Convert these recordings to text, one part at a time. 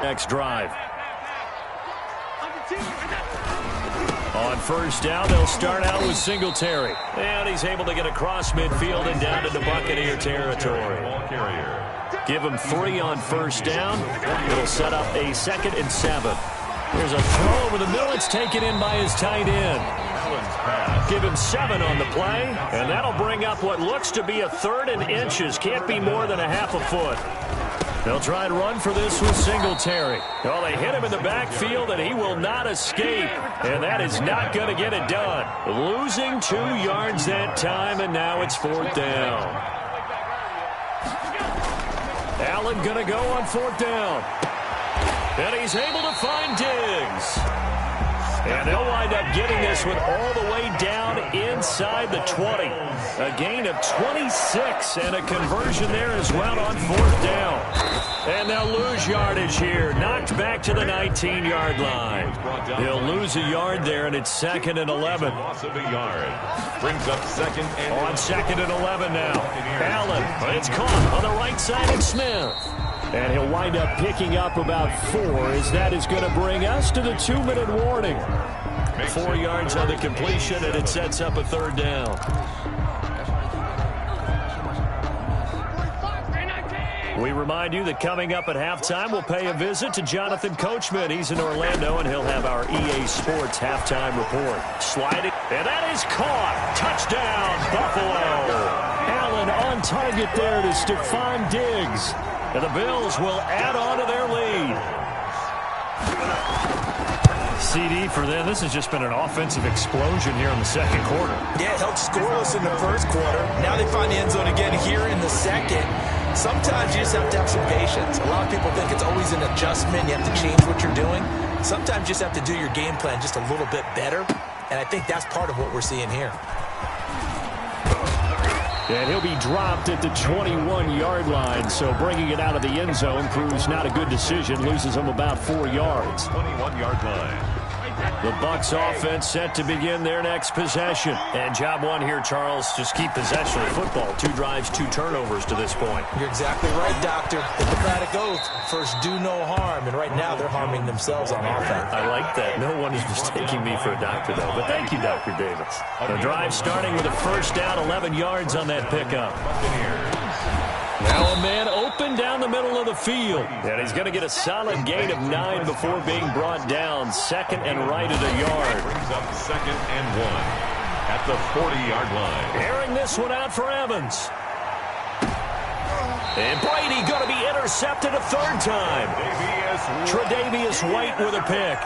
Next drive. On first down, they'll start out with Singletary. And he's able to get across midfield and down into Buccaneer territory. Give him 3 on first down. It'll set up a 2nd and 7. There's a throw over the middle. It's taken in by his tight end. Give him 7 on the play, and that'll bring up what looks to be a 3rd and inches. Can't be more than a half a foot. They'll try and run for this with Singletary. Well, they hit him in the backfield, and he will not escape. And that is not going to get it done. Losing 2 yards that time, and now it's 4th down. Allen going to go on 4th down. And he's able to find Diggs. And they'll wind up getting this one all the way down inside the 20. A gain of 26 and a conversion there as well on 4th down. And they'll lose yardage here. Knocked back to the 19-yard line. They'll lose a yard there, and it's 2nd and 11. Loss of a yard. Brings up 2nd and on 2nd and 11 now. Allen, but it's caught on the right side of Smith. And he'll wind up picking up about 4 as that is going to bring us to the 2-minute warning. 4 yards on the completion, and it sets up a 3rd down. We remind you that coming up at halftime, we'll pay a visit to Jonathan Coachman. He's in Orlando, and he'll have our EA Sports halftime report. Sliding, and that is caught. Touchdown, Buffalo. Allen on target there to Stephon Diggs. And the Bills will add on to their lead. CD for them. This has just been an offensive explosion here in the 2nd quarter. Yeah, it held scoreless in the 1st quarter. Now they find the end zone again here in the 2nd. Sometimes you just have to have some patience. A lot of people think it's always an adjustment. You have to change what you're doing. Sometimes you just have to do your game plan just a little bit better. And I think that's part of what we're seeing here. And he'll be dropped at the 21-yard line, so bringing it out of the end zone proves not a good decision. Loses him about 4 yards. 21-yard line. The Bucs offense set to begin their next possession. And job 1 here, Charles, just keep possession of the football. 2 drives, 2 turnovers to this point. You're exactly right, Doctor. Hippocratic oath, first do no harm. And right now they're harming themselves on offense. I like that. No one is mistaking me for a doctor, though. But thank you, Dr. Davis. The drive starting with a first down, 11 yards on that pickup. Now a man open down the middle of the field. And he's going to get a solid gain of 9 before being brought down. 2nd and right at a yard. Brings up 2nd and 1 at the 40-yard line. Airing this one out for Evans. And Brady going to be intercepted a 3rd time. Tre'Davious White with a pick.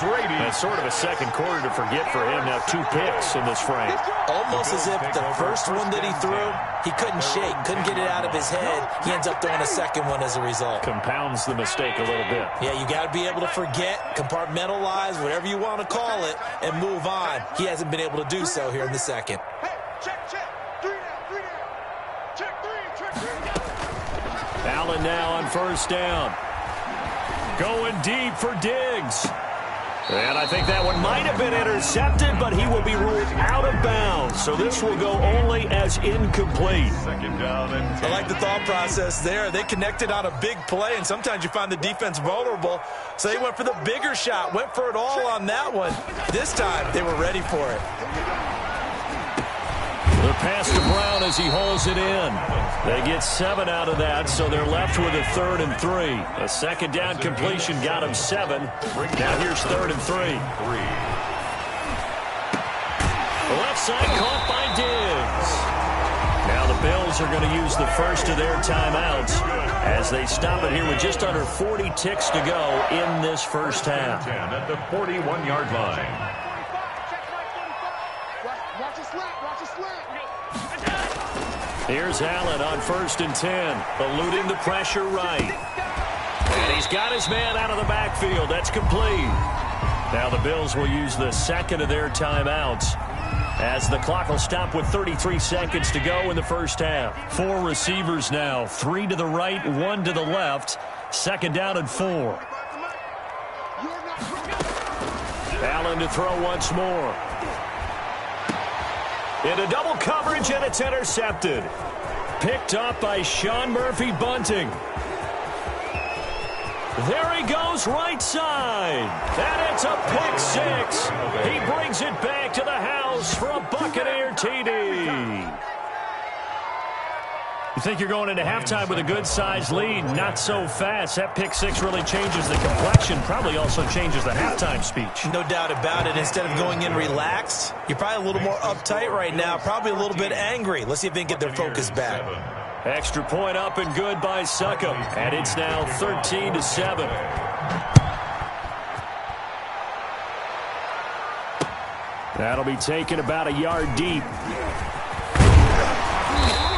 That's sort of a 2nd quarter to forget for him. Now 2 picks in this frame. Almost as if the first one that he threw, he couldn't shake, couldn't get it out of his head. He ends up throwing a 2nd one as a result. Compounds the mistake a little bit. Yeah, you got to be able to forget, compartmentalize, whatever you want to call it, and move on. He hasn't been able to do so here in the 2nd. Allen now on first down. Going deep for Diggs. And I think that one might have been intercepted, but he will be ruled out of bounds. So this will go only as incomplete. 2nd down and 10. I like the thought process there. They connected on a big play, and sometimes you find the defense vulnerable. So they went for the bigger shot, went for it all on that one. This time, they were ready for it. The pass to Brown as he hauls it in. They get 7 out of that, so they're left with a 3rd and 3. A 2nd down completion got him 7. Now here's 3rd and 3. The left side caught by Diggs. Now the Bills are going to use the first of their timeouts as they stop it here with just under 40 ticks to go in this first half. 10 at the 41-yard line. Here's Allen on 1st and 10, eluding the pressure right. And he's got his man out of the backfield. That's complete. Now the Bills will use the 2nd of their timeouts as the clock will stop with 33 seconds to go in the first half. 4 receivers now, 3 to the right, 1 to the left. 2nd down and 4. Allen to throw once more. Into double coverage, and it's intercepted. Picked up by Sean Murphy-Bunting. There he goes right side. And it's a pick six. He brings it back to the house for a Buccaneer TD. You think you're going into halftime with a good-sized lead? Not so fast. That pick six really changes the complexion, probably also changes the halftime speech. No doubt about it. Instead of going in relaxed, you're probably a little more uptight right now, probably a little bit angry. Let's see if they can get their focus back. Extra point up and good by Succop. And it's now 13-7. That'll be taken about a yard deep.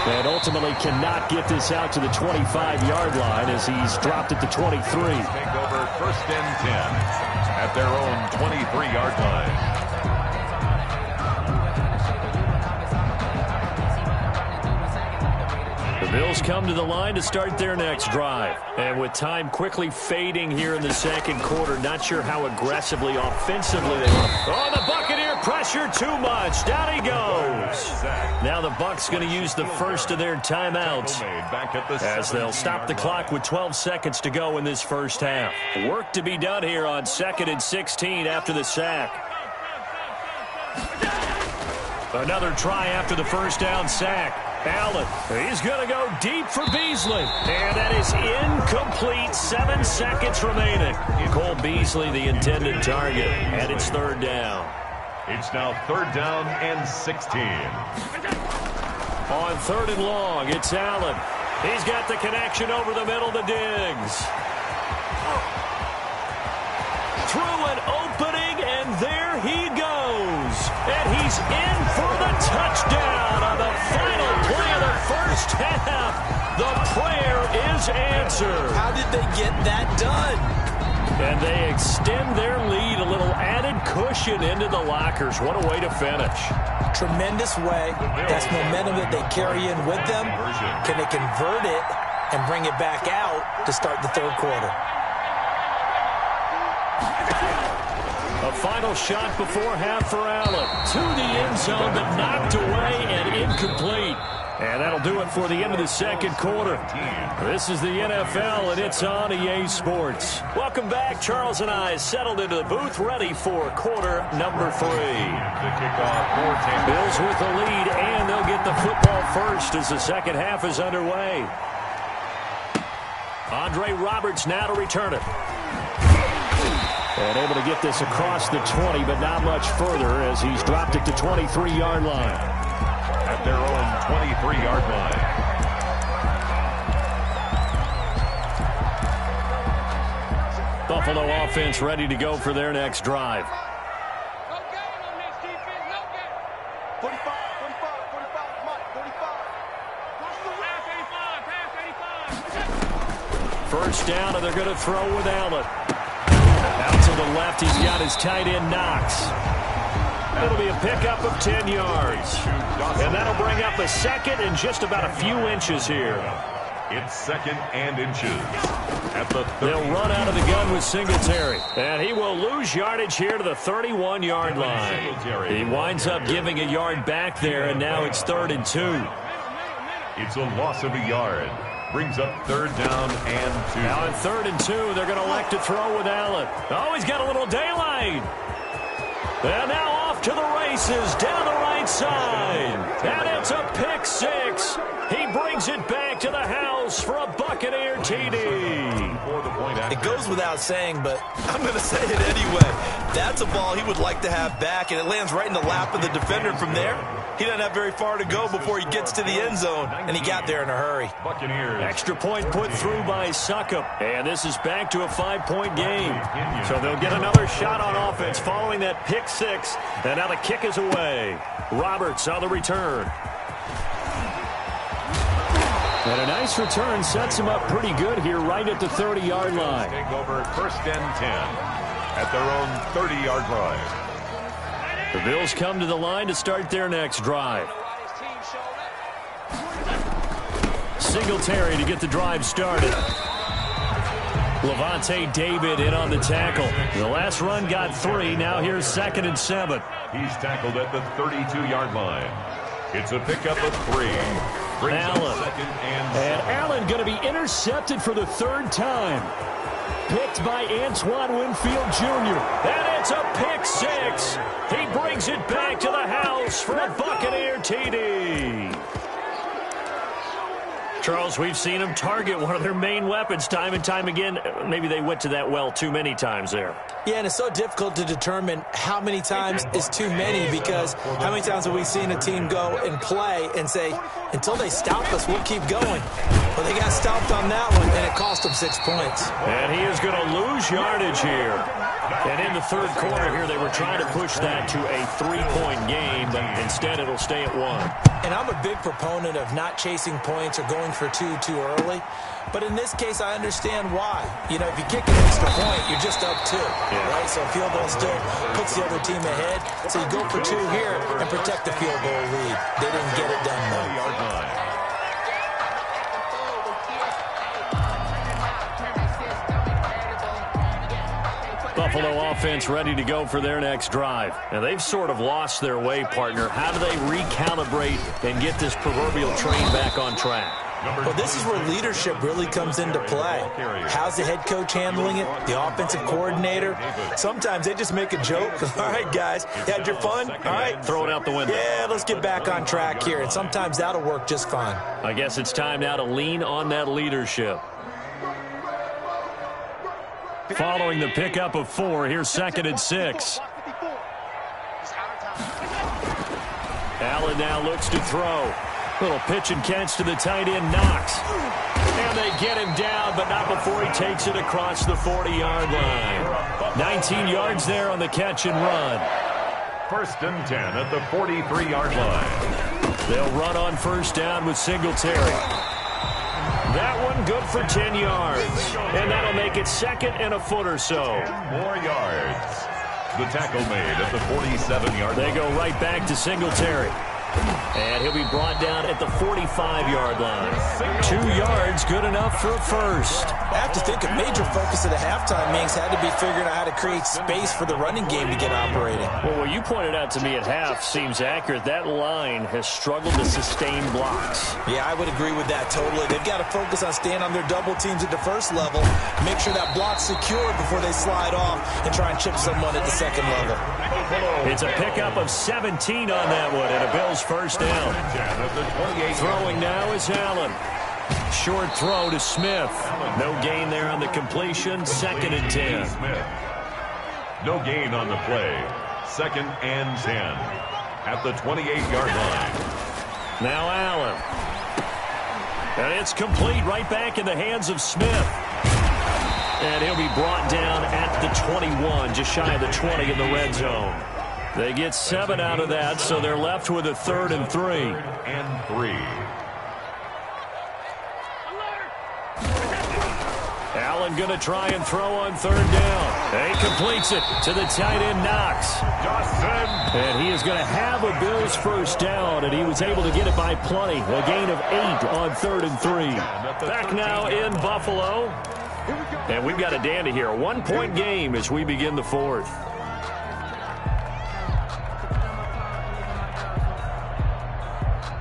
And ultimately cannot get this out to the 25-yard line as he's dropped it to 23. Take over first and 10 at their own 23-yard line. The Bills come to the line to start their next drive. And with time quickly fading here in the second quarter, not sure how aggressively, offensively they want. Oh, the Buccaneer pressure too much. Down he goes. Now the Bucs going to use the first of their timeouts as they'll stop the clock with 12 seconds to go in this first half. Work to be done here on 2nd and 16 after the sack. Another try after the first down sack. Allen, he's going to go deep for Beasley. And that is incomplete. 7 seconds remaining. Cole Beasley, the intended target. And it's third down. It's now third down and 16. On third and long, it's Allen. He's got the connection over the middle to Diggs. Through an opening, and there he goes. And he's in for the touchdown on the final play of the first half. The prayer is answered. How did they get that done? And they extend their lead, a little added cushion into the lockers. What a way to finish. Tremendous way. That's momentum that they carry in with them. Can they convert it and bring it back out to start the third quarter? A final shot before half for Allen. To the end zone, but knocked away and incomplete. And that'll do it for the end of the second quarter. This is the NFL, and it's on EA Sports. Welcome back. Charles and I settled into the booth, ready for quarter number 3. The kickoff. Bills with the lead, and they'll get the football first as the second half is underway. Andre Roberts now to return it. And able to get this across the 20, but not much further as he's dropped it to 23-yard line. At their own 23-yard line. Buffalo offense ready to go for their next drive. No gain on this defense, no gain. 45, 45, Mike, 45. Pass 85, pass 85. First down, and they're going to throw with Allen. Out to the left, he's got his tight end, Knox. It'll be a pickup of 10 yards. And that'll bring up a second and just about a few inches here. It's second and inches. At the 30. They'll run out of the gun with Singletary. And he will lose yardage here to the 31-yard line. He winds up giving a yard back there, and now it's 3rd and 2. It's a loss of a yard. Brings up third down and 2. Now in 3rd and 2, they're going to elect to throw with Allen. Oh, he's got a little daylight. And now off to the races down the right side. And it's a pick six. He brings it back to the house for a Buccaneer TD. It goes without saying, but I'm going to say it anyway. That's a ball he would like to have back, and it lands right in the lap of the defender from there. He doesn't have very far to go before he gets to the end zone, and he got there in a hurry. Buccaneers. Extra point put through by Succop, and this is back to a 5-point game. So they'll get another shot on offense following that pick six, and now the kick is away. Roberts on the return. And a nice return sets him up pretty good here right at the 30-yard line. Take over first and 10 at their own 30-yard line. The Bills come to the line to start their next drive. Singletary to get the drive started. Levante David in on the tackle. The last run got 3. Now here's 2nd and 7. He's tackled at the 32-yard line. It's a pickup of 3. Allen. And Allen going to be intercepted for the 3rd time. Picked by Antoine Winfield Jr. And it's a pick six. He brings it back to the house for a Buccaneer TD. Charles, we've seen them target one of their main weapons time and time again. Maybe they went to that well too many times there. Yeah, and it's so difficult to determine how many times is too many, because how many times have we seen a team go and play and say, until they stop us, we'll keep going. Well, they got stopped on that one, and it cost them 6 points. And he is going to lose yardage here. And in the third quarter here, they were trying to push that to a 3-point game, but instead it'll stay at 1. And I'm a big proponent of not chasing points or going for two too early. But in this case, I understand why. You know, if you kick an extra point, you're just up 2, right? So a field goal still puts the other team ahead. So you go for 2 here and protect the field goal lead. They didn't get it done, though. Buffalo offense ready to go for their next drive. Now, they've sort of lost their way, partner. How do they recalibrate and get this proverbial train back on track? Well, this is where leadership really comes into play. How's the head coach handling it? The offensive coordinator? Sometimes they just make a joke. All right, guys, you had your fun? All right. Throw it out the window. Yeah, let's get back on track here. And sometimes that'll work just fine. I guess it's time now to lean on that leadership. Following the pickup of 4, here's 2nd and 6. Allen now looks to throw. Little pitch and catch to the tight end, Knox. And they get him down, but not before he takes it across the 40-yard line. 19 yards there on the catch and run. 1st and 10 at the 43-yard line. They'll run on 1st down with Singletary. That one good for 10 yards. And that'll make it 2nd and a foot or so. 10 more yards. The tackle made at the 47-yard line. They go right back to Singletary. And he'll be brought down at the 45-yard line. 2 yards, good enough for a first. I have to think a major focus of the halftime meetings had to be figuring out how to create space for the running game to get operating. Well, what you pointed out to me at half seems accurate. That line has struggled to sustain blocks. Yeah, I would agree with that totally. They've got to focus on staying on their double teams at the first level, make sure that block's secure before they slide off and try and chip someone at the second level. It's a pickup of 17 on that one, and a Bills first down. Throwing now is Allen. Short throw to Smith. No gain there on the completion. 2nd and 10. No gain on the play. 2nd and 10 at the 28-yard line. Now Allen. And it's complete, right back in the hands of Smith. And he'll be brought down at the 21, just shy of the 20 in the red zone. They get 7 out of that, so they're left with a 3rd and 3. 3rd and 3. Allen going to try and throw on 3rd down. He completes it to the tight end, Knox. And he is going to have a Bills first down, and he was able to get it by plenty. A gain of 8 on 3rd and 3. Back now in Buffalo. And we've got a dandy here. A 1-point game as we begin the 4th.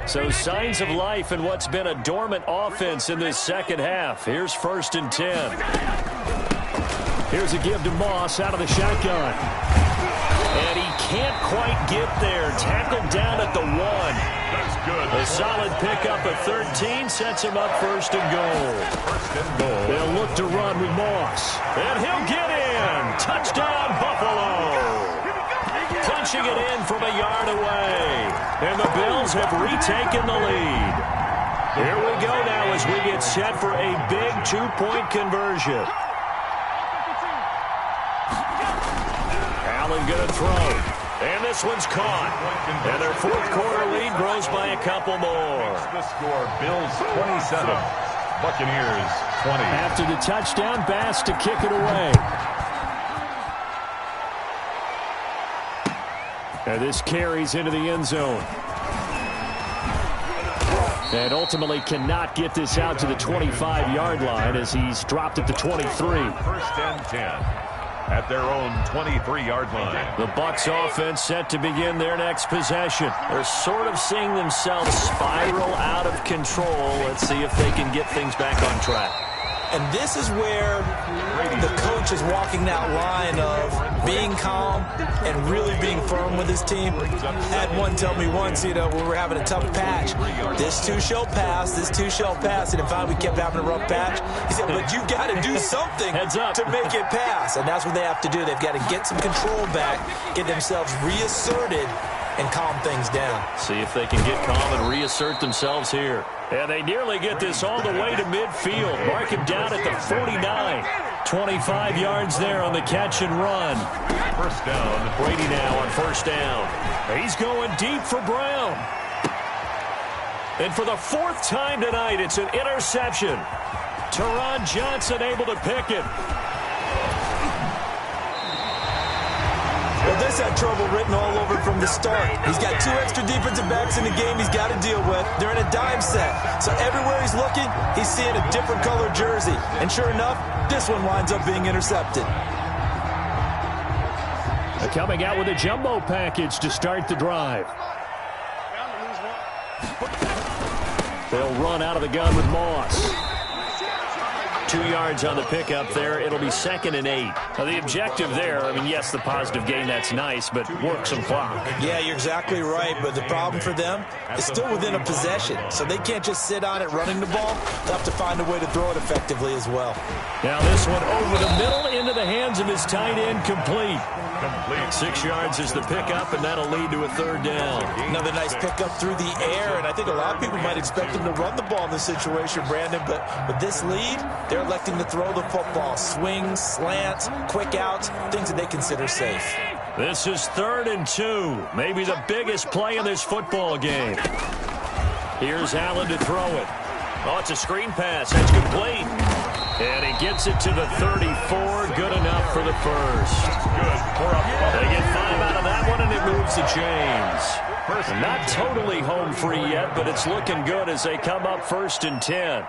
So signs of life in what's been a dormant offense in this second half. Here's 1st and 10. Here's a give to Moss out of the shotgun. And he can't quite get there. Tackled down at the 1. That's good. A solid pickup of 13 sets him up 1st and goal. 1st and goal. They'll look to run with Moss. And he'll get in. Touchdown, Buffalo. Punching it in from a yard away. And the Bills have retaken the lead. Here we go now as we get set for a big 2-point conversion. Allen going to throw. And this one's caught. And their 4th quarter lead grows by a couple more. The score, Bills 27, Buccaneers 20. After the touchdown, Bass to kick it away. And this carries into the end zone. And ultimately cannot get this out to the 25-yard line as he's dropped at the 23. 1st and 10 at their own 23-yard line. The Bucs offense set to begin their next possession. They're sort of seeing themselves spiral out of control. Let's see if they can get things back on track. And this is where the coach is walking that line of being calm and really being firm with his team. I had one tell me once, when we were having a tough patch, this too shall pass, this too shall pass. And in fact, we kept having a rough patch. He said, but you got to do something to make it pass. And that's what they have to do. They've got to get some control back, get themselves reasserted, and calm things down. See if they can get calm and reassert themselves here. And they nearly get this all the way to midfield. Mark him down at the 49. 25 yards there on the catch and run. First down. Brady now on first down. He's going deep for Brown. And for the fourth time tonight, it's an interception. Teron Johnson able to pick it. Well, this had trouble written all over from the start. He's got 2 extra defensive backs in the game he's got to deal with. They're in a dime set. So everywhere he's looking, he's seeing a different color jersey. And sure enough, this one winds up being intercepted. Coming out with a jumbo package to start the drive. They'll run out of the gun with Moss. 2 yards on the pickup there. It'll be 2nd and 8. Now, the objective there, yes, the positive gain, that's nice, but work some clock. Yeah, you're exactly right, but the problem for them is still within a possession, so they can't just sit on it running the ball. They'll have to find a way to throw it effectively as well. Now this one over the middle into the hands of his tight end, complete. 6 yards is the pickup, and that'll lead to a 3rd down. Another nice pickup through the air, and I think a lot of people might expect them to run the ball in this situation, Brandon, but with this lead, they're electing to throw the football. Swings, slants, quick outs, things that they consider safe. This is 3rd and 2, maybe the biggest play in this football game. Here's Allen to throw it. Oh, it's a screen pass. That's complete. And he gets it to the 34. Good enough for the first. They get 5 out of that one, and it moves the chains. Not totally home free yet, but it's looking good as they come up 1st and 10.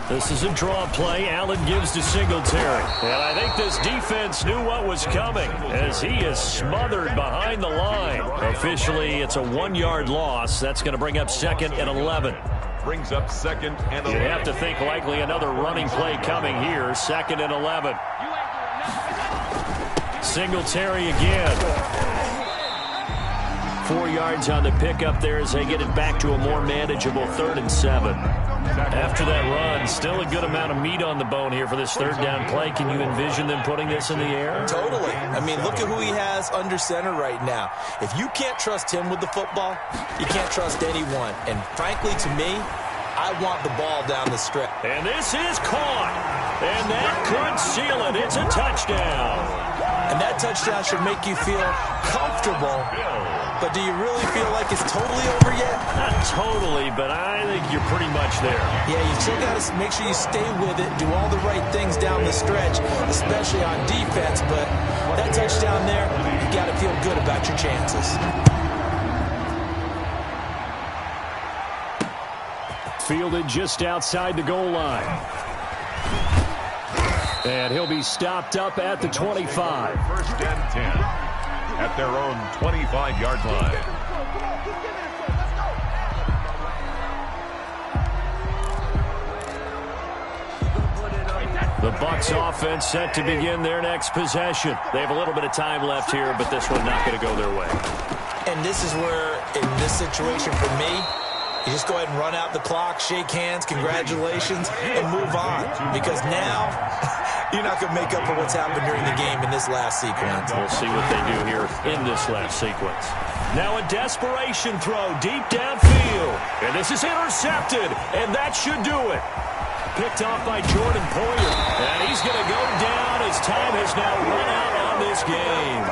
This is a draw play. Allen gives to Singletary. And I think this defense knew what was coming as he is smothered behind the line. Officially, it's a 1-yard loss. That's going to bring up 2nd and 11. Brings up 2nd and 11. You have to think likely another running play coming here. 2nd and 11. Singletary again. 4 yards on the pickup there as they get it back to a more manageable 3rd and 7. After that run, still a good amount of meat on the bone here for this 3rd down play. Can you envision them putting this in the air? Totally. Look at who he has under center right now. If you can't trust him with the football, you can't trust anyone. And frankly, to me, I want the ball down the stretch. And this is caught. And that could seal it. It's a touchdown. And that touchdown should make you feel comfortable. But do you really feel like it's totally over yet? Not totally, but I think you're pretty much there. Yeah, you still got to make sure you stay with it, do all the right things down the stretch, especially on defense. But that touchdown there, you got to feel good about your chances. Fielded just outside the goal line. And he'll be stopped up at the 25. 1st and 10. At their own 25-yard line. The Bucs offense set to begin their next possession. They have a little bit of time left here, but this one not going to go their way. And this is where, in this situation for me, you just go ahead and run out the clock, shake hands, congratulations, and move on. Because now, you're not going to make up for what's happened during the game in this last sequence. We'll see what they do here in this last sequence. Now a desperation throw deep downfield. And this is intercepted, and that should do it. Picked off by Jordan Poyer. And he's going to go down as time has now run out on this game.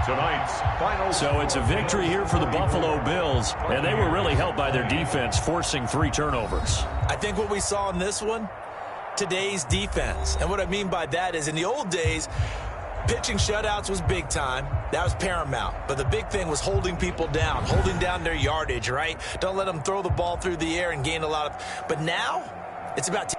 Tonight's final. So it's a victory here for the Buffalo Bills, and they were really helped by their defense, forcing 3 turnovers. I think what we saw in this one, today's defense. And what I mean by that is in the old days, pitching shutouts was big time. That was paramount. But the big thing was holding people down, holding down their yardage, right? Don't let them throw the ball through the air and gain a lot of. But now, it's about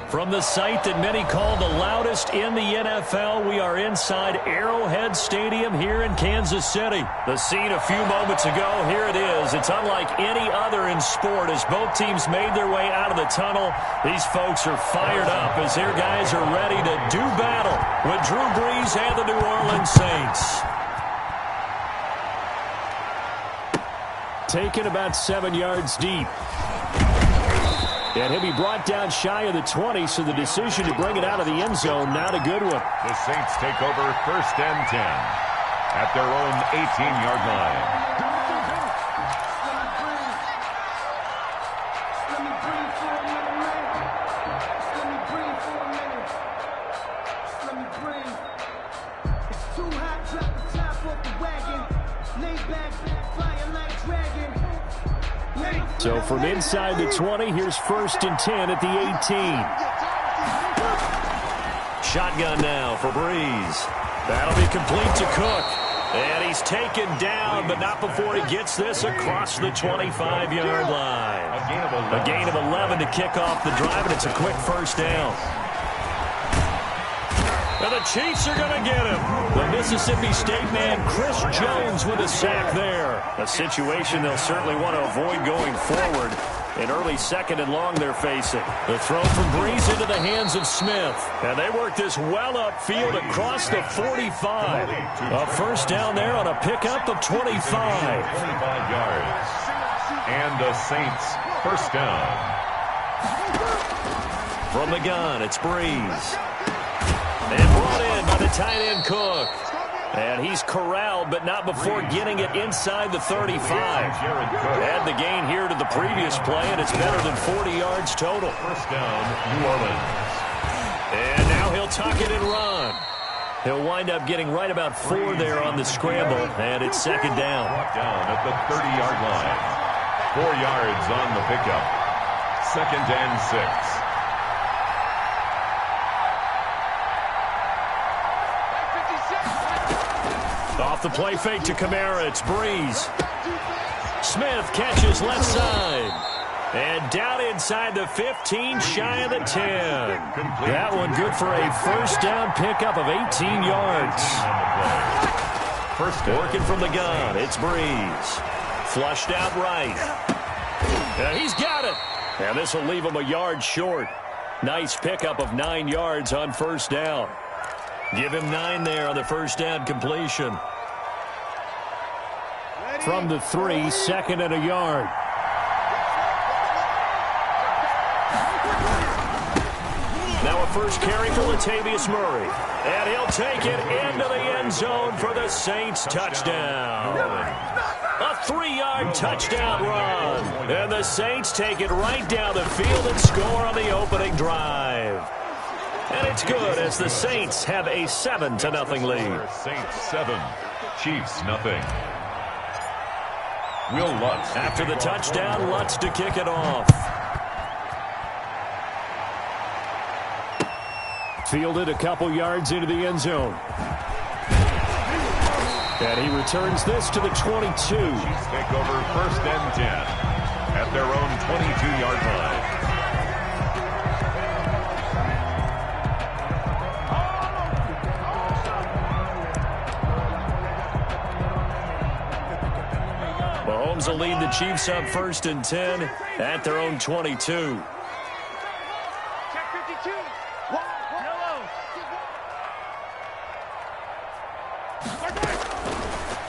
From the site that many call the loudest in the NFL, we are inside Arrowhead Stadium here in Kansas City. The scene a few moments ago, here it is. It's unlike any other in sport as both teams made their way out of the tunnel. These folks are fired up as their guys are ready to do battle with Drew Brees and the New Orleans Saints. Taken about 7 yards deep. And he'll be brought down shy of the 20, so the decision to bring it out of the end zone, not a good one. The Saints take over 1st and 10 at their own 18-yard line. So from inside the 20, here's 1st and 10 at the 18. Shotgun now for Brees. That'll be complete to Cook. And he's taken down, but not before he gets this across the 25-yard line. A gain of 11 to kick off the drive, and it's a quick 1st down. And the Chiefs are going to get him. The Mississippi State man, Chris Jones, with a sack there. A situation they'll certainly want to avoid going forward. An early 2nd and long they're facing. The throw from Brees into the hands of Smith. And they work this well upfield across the 45. A 1st down there on a pickup of 25. 25 yards. And the Saints 1st down. From the gun, it's Brees. And brought in by the tight end Cook. And he's corralled, but not before getting it inside the 35. Add the gain here to the previous play, and it's better than 40 yards total. 1st down, New Orleans. And now he'll tuck it and run. He'll wind up getting right about 4 there on the scramble, and it's 2nd down. Brought down at the 30-yard line. 4 yards on the pickup. 2nd and 6. Off the play fake to Kamara, it's Brees. Smith catches left side. And down inside the 15, shy of the 10. That one good for a 1st down pickup of 18 yards. First working from the gun, it's Brees. Flushed out right. And he's got it. And this will leave him a yard short. Nice pickup of 9 yards on 1st down. Give him 9 there on the 1st down completion. From the 3, 2nd and a yard. Now a 1st carry for Latavius Murray. And he'll take it into the end zone for the Saints touchdown. A 3-yard touchdown run. And the Saints take it right down the field and score on the opening drive. And it's good as the Saints have a 7-0 lead. Saints 7, Chiefs nothing. Will Lutz. After the touchdown, Lutz to kick it off. Fielded a couple yards into the end zone. And he returns this to the 22. Chiefs take over 1st and 10 at their own 22-yard line. Mahomes will lead the Chiefs up 1st and 10 at their own 22. Check 52. Yellow.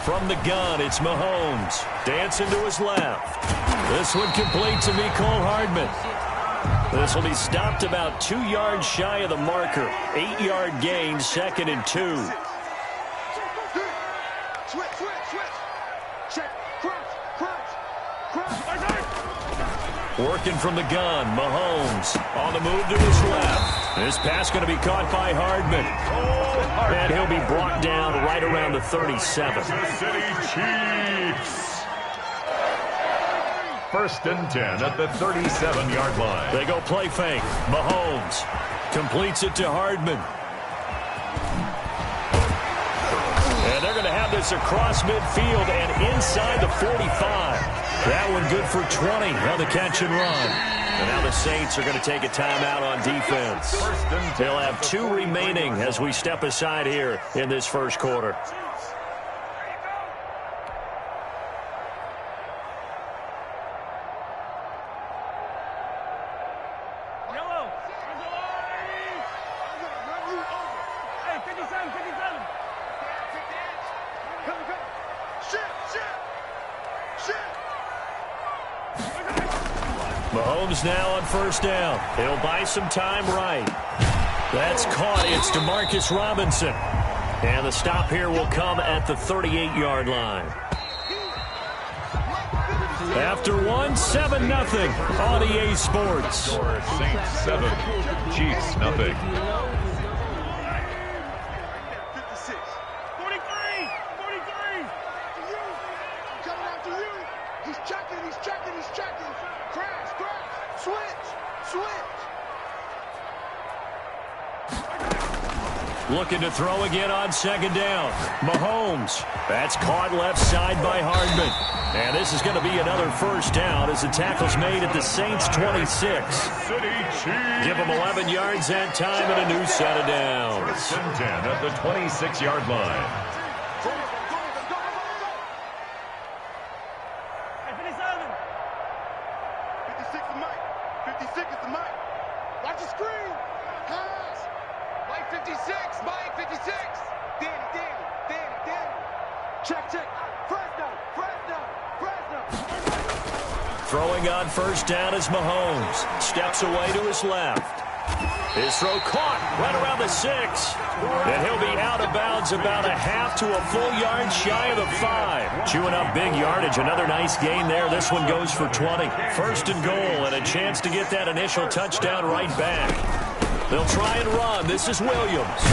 From the gun, it's Mahomes. Dancing to his left. This one complete to Mecole Hardman. This will be stopped about 2 yards shy of the marker. 8-yard gain, 2nd and 2. Working from the gun, Mahomes on the move to his left. This pass going to be caught by Hardman. And he'll be brought down right around the 37. City Chiefs. 1st and 10 at the 37-yard line. They go play fake. Mahomes completes it to Hardman. And they're going to have this across midfield and inside the 45. That one good for 20 on the catch and run. And now the Saints are going to take a timeout on defense. They'll have 2 remaining as we step aside here in this first quarter. Mahomes now on first down. He'll buy some time right. That's caught. It's Demarcus Robinson. And the stop here will come at the 38-yard line. After 7-0 on EA Sports. Saints 7, Chiefs nothing. 56. 43. 43. Coming after you. He's checking. He's checking. He's checking. Crash. Switch. Looking to throw again on second down. Mahomes. That's caught left side by Hardman. And this is going to be another first down as the tackle's made at the Saints 26. Give them 11 yards that time and a new set of downs. First and 10 at the 26-yard line. Throwing on first down is Mahomes. Steps away to his left. His throw caught right around the 6. And he'll be out of bounds about a half to a full yard shy of the 5. Chewing up big yardage. Another nice gain there. This one goes for 20. First and goal and a chance to get that initial touchdown right back. They'll try and run. This is Williams.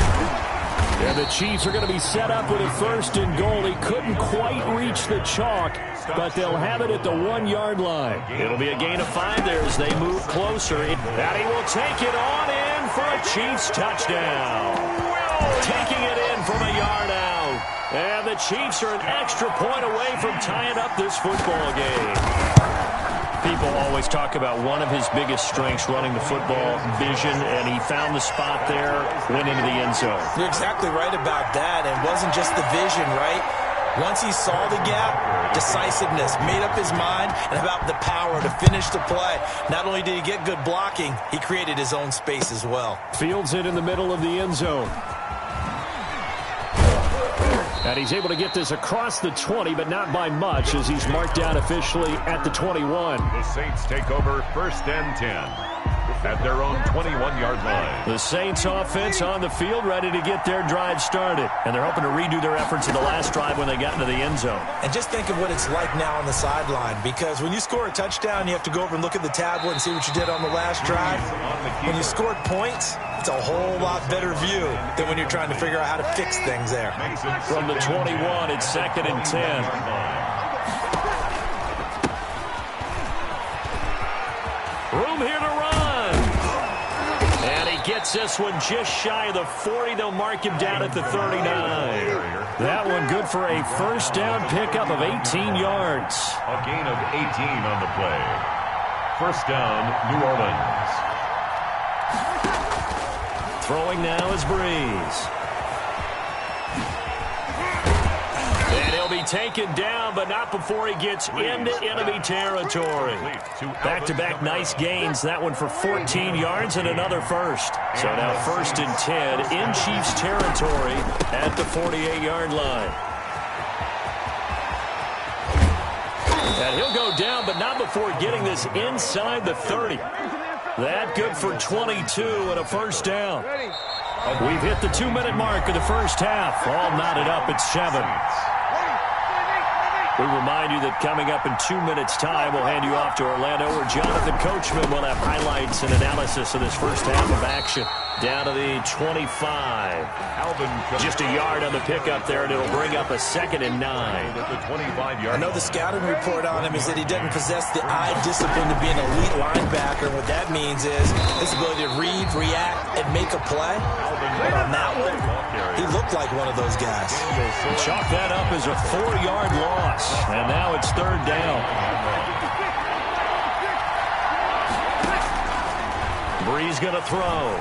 And the Chiefs are going to be set up with a first and goal. He couldn't quite reach the chalk, but they'll have it at the 1-yard line. It'll be a gain of 5 there as they move closer. And he will take it on in for a Chiefs touchdown. Taking it in from a yard out. And the Chiefs are an extra point away from tying up this football game. People always talk about one of his biggest strengths, running the football, vision, and he found the spot there, went into the end zone. You're exactly right about that. It wasn't just the vision, right? Once he saw the gap, decisiveness, made up his mind, and about the power to finish the play. Not only did he get good blocking, he created his own space as well. Fields it in the middle of the end zone. And he's able to get this across the 20, but not by much, as he's marked down officially at the 21. The Saints take over first and 10 at their own 21-yard line. The Saints offense on the field, ready to get their drive started. And they're hoping to redo their efforts in the last drive when they got into the end zone. And just think of what it's like now on the sideline, because when you score a touchdown, you have to go over and look at the tablet and see what you did on the last drive. When you scored points, it's a whole lot better view than when you're trying to figure out how to fix things there. From the 21, it's 2nd and 10. Room here to run. And he gets this one just shy of the 40. They'll mark him down at the 39. That one good for a first down pickup of 18 yards. A gain of 18 on the play. First down, New Orleans. Throwing now is Breeze. And he'll be taken down, but not before he gets into enemy territory. Back-to-back nice gains. That one for 14 yards and another first. So now 1st and 10 in Chiefs territory at the 48-yard line. And he'll go down, but not before getting this inside the 30. That good for 22 and a first down. We've hit the 2-minute mark of the first half. All knotted up at 7. We remind you that coming up in 2 minutes' time, we'll hand you off to Orlando, where Jonathan Coachman will have highlights and analysis of this first half of action. Down to the 25. Just a yard on the pickup there, and it'll bring up a 2nd and 9. I know the scouting report on him is that he doesn't possess the eye discipline to be an elite linebacker. What that means is his ability to read, react, and make a play. But on that one, he looked like one of those guys. Chalk that up as a 4-yard loss, and now it's 3rd down. Brees going to throw.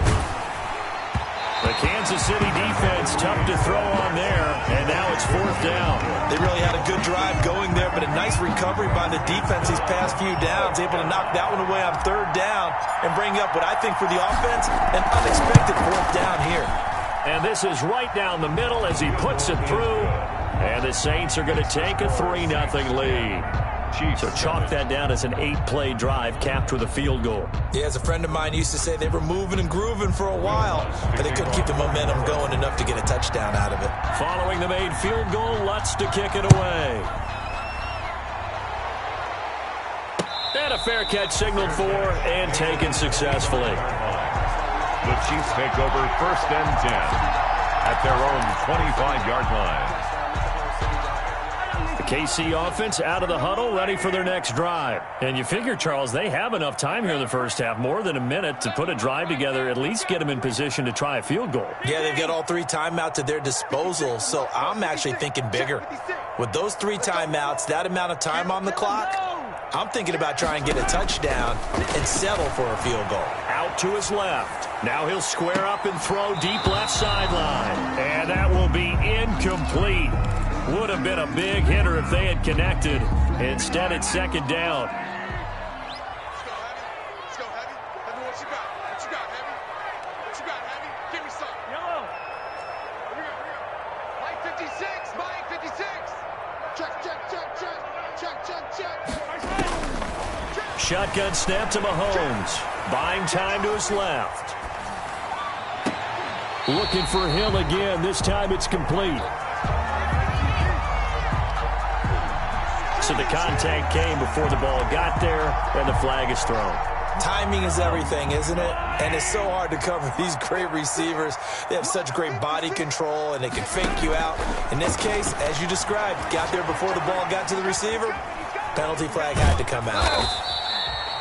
The Kansas City defense tough to throw on there, and now it's 4th down. They really had a good drive going there, but a nice recovery by the defense these past few downs, able to knock that one away on 3rd down and bring up what I think for the offense, an unexpected 4th down here. And this is right down the middle as he puts it through, and the Saints are going to take a 3-0 lead. So chalk that down as an 8-play drive capped with a field goal. Yeah, as a friend of mine used to say, they were moving and grooving for a while, but they couldn't keep the momentum going enough to get a touchdown out of it. Following the made field goal, Lutz to kick it away. And a fair catch signaled for and taken successfully. The Chiefs take over 1st and 10 at their own 25-yard line. KC offense out of the huddle, ready for their next drive. And you figure, Charles, they have enough time here in the first half, more than a minute, to put a drive together, at least get them in position to try a field goal. Yeah, they've got all 3 timeouts at their disposal, so I'm actually thinking bigger. With those 3 timeouts, that amount of time on the clock, I'm thinking about trying to get a touchdown and settle for a field goal. Out to his left. Now he'll square up and throw deep left sideline. And that will be incomplete. Would have been a big hitter if they had connected. Instead, it's 2nd down. Let's go, Heavy. Heavy, what you got? What you got, Heavy? What you got, Heavy? Give me some. Yellow. Here we go. Mike 56. Mike 56. Check, check, check, check. Check, check, check. Shotgun snap to Mahomes. Buying time to his left. Looking for Hill again. This time it's complete. So the contact came before the ball got there, and the flag is thrown. Timing is everything, isn't it? And it's so hard to cover these great receivers. They have such great body control, and they can fake you out. In this case, as you described, got there before the ball got to the receiver. Penalty flag had to come out.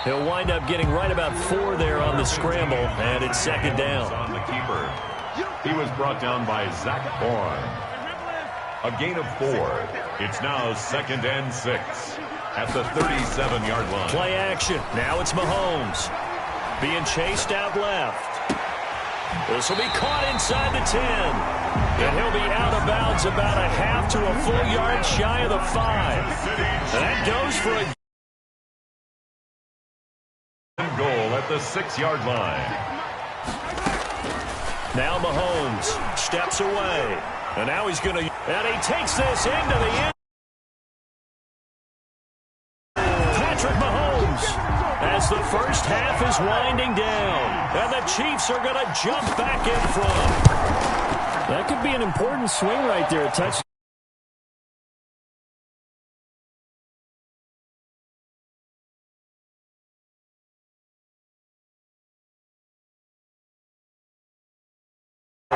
He'll wind up getting right about 4 there on the scramble, and it's 2nd down. On the keeper. He was brought down by Zach Bourne. A gain of 4. It's now 2nd and 6 at the 37-yard line. Play action. Now it's Mahomes. Being chased out left. This will be caught inside the 10. And he'll be out of bounds about a half to a full yard shy of the 5. And that goes for a goal at the 6-yard line. Now Mahomes steps away. And now he's going to... And he takes this into the end. Patrick Mahomes as the first half is winding down. And the Chiefs are going to jump back in front. That could be an important swing right there. A touchdown.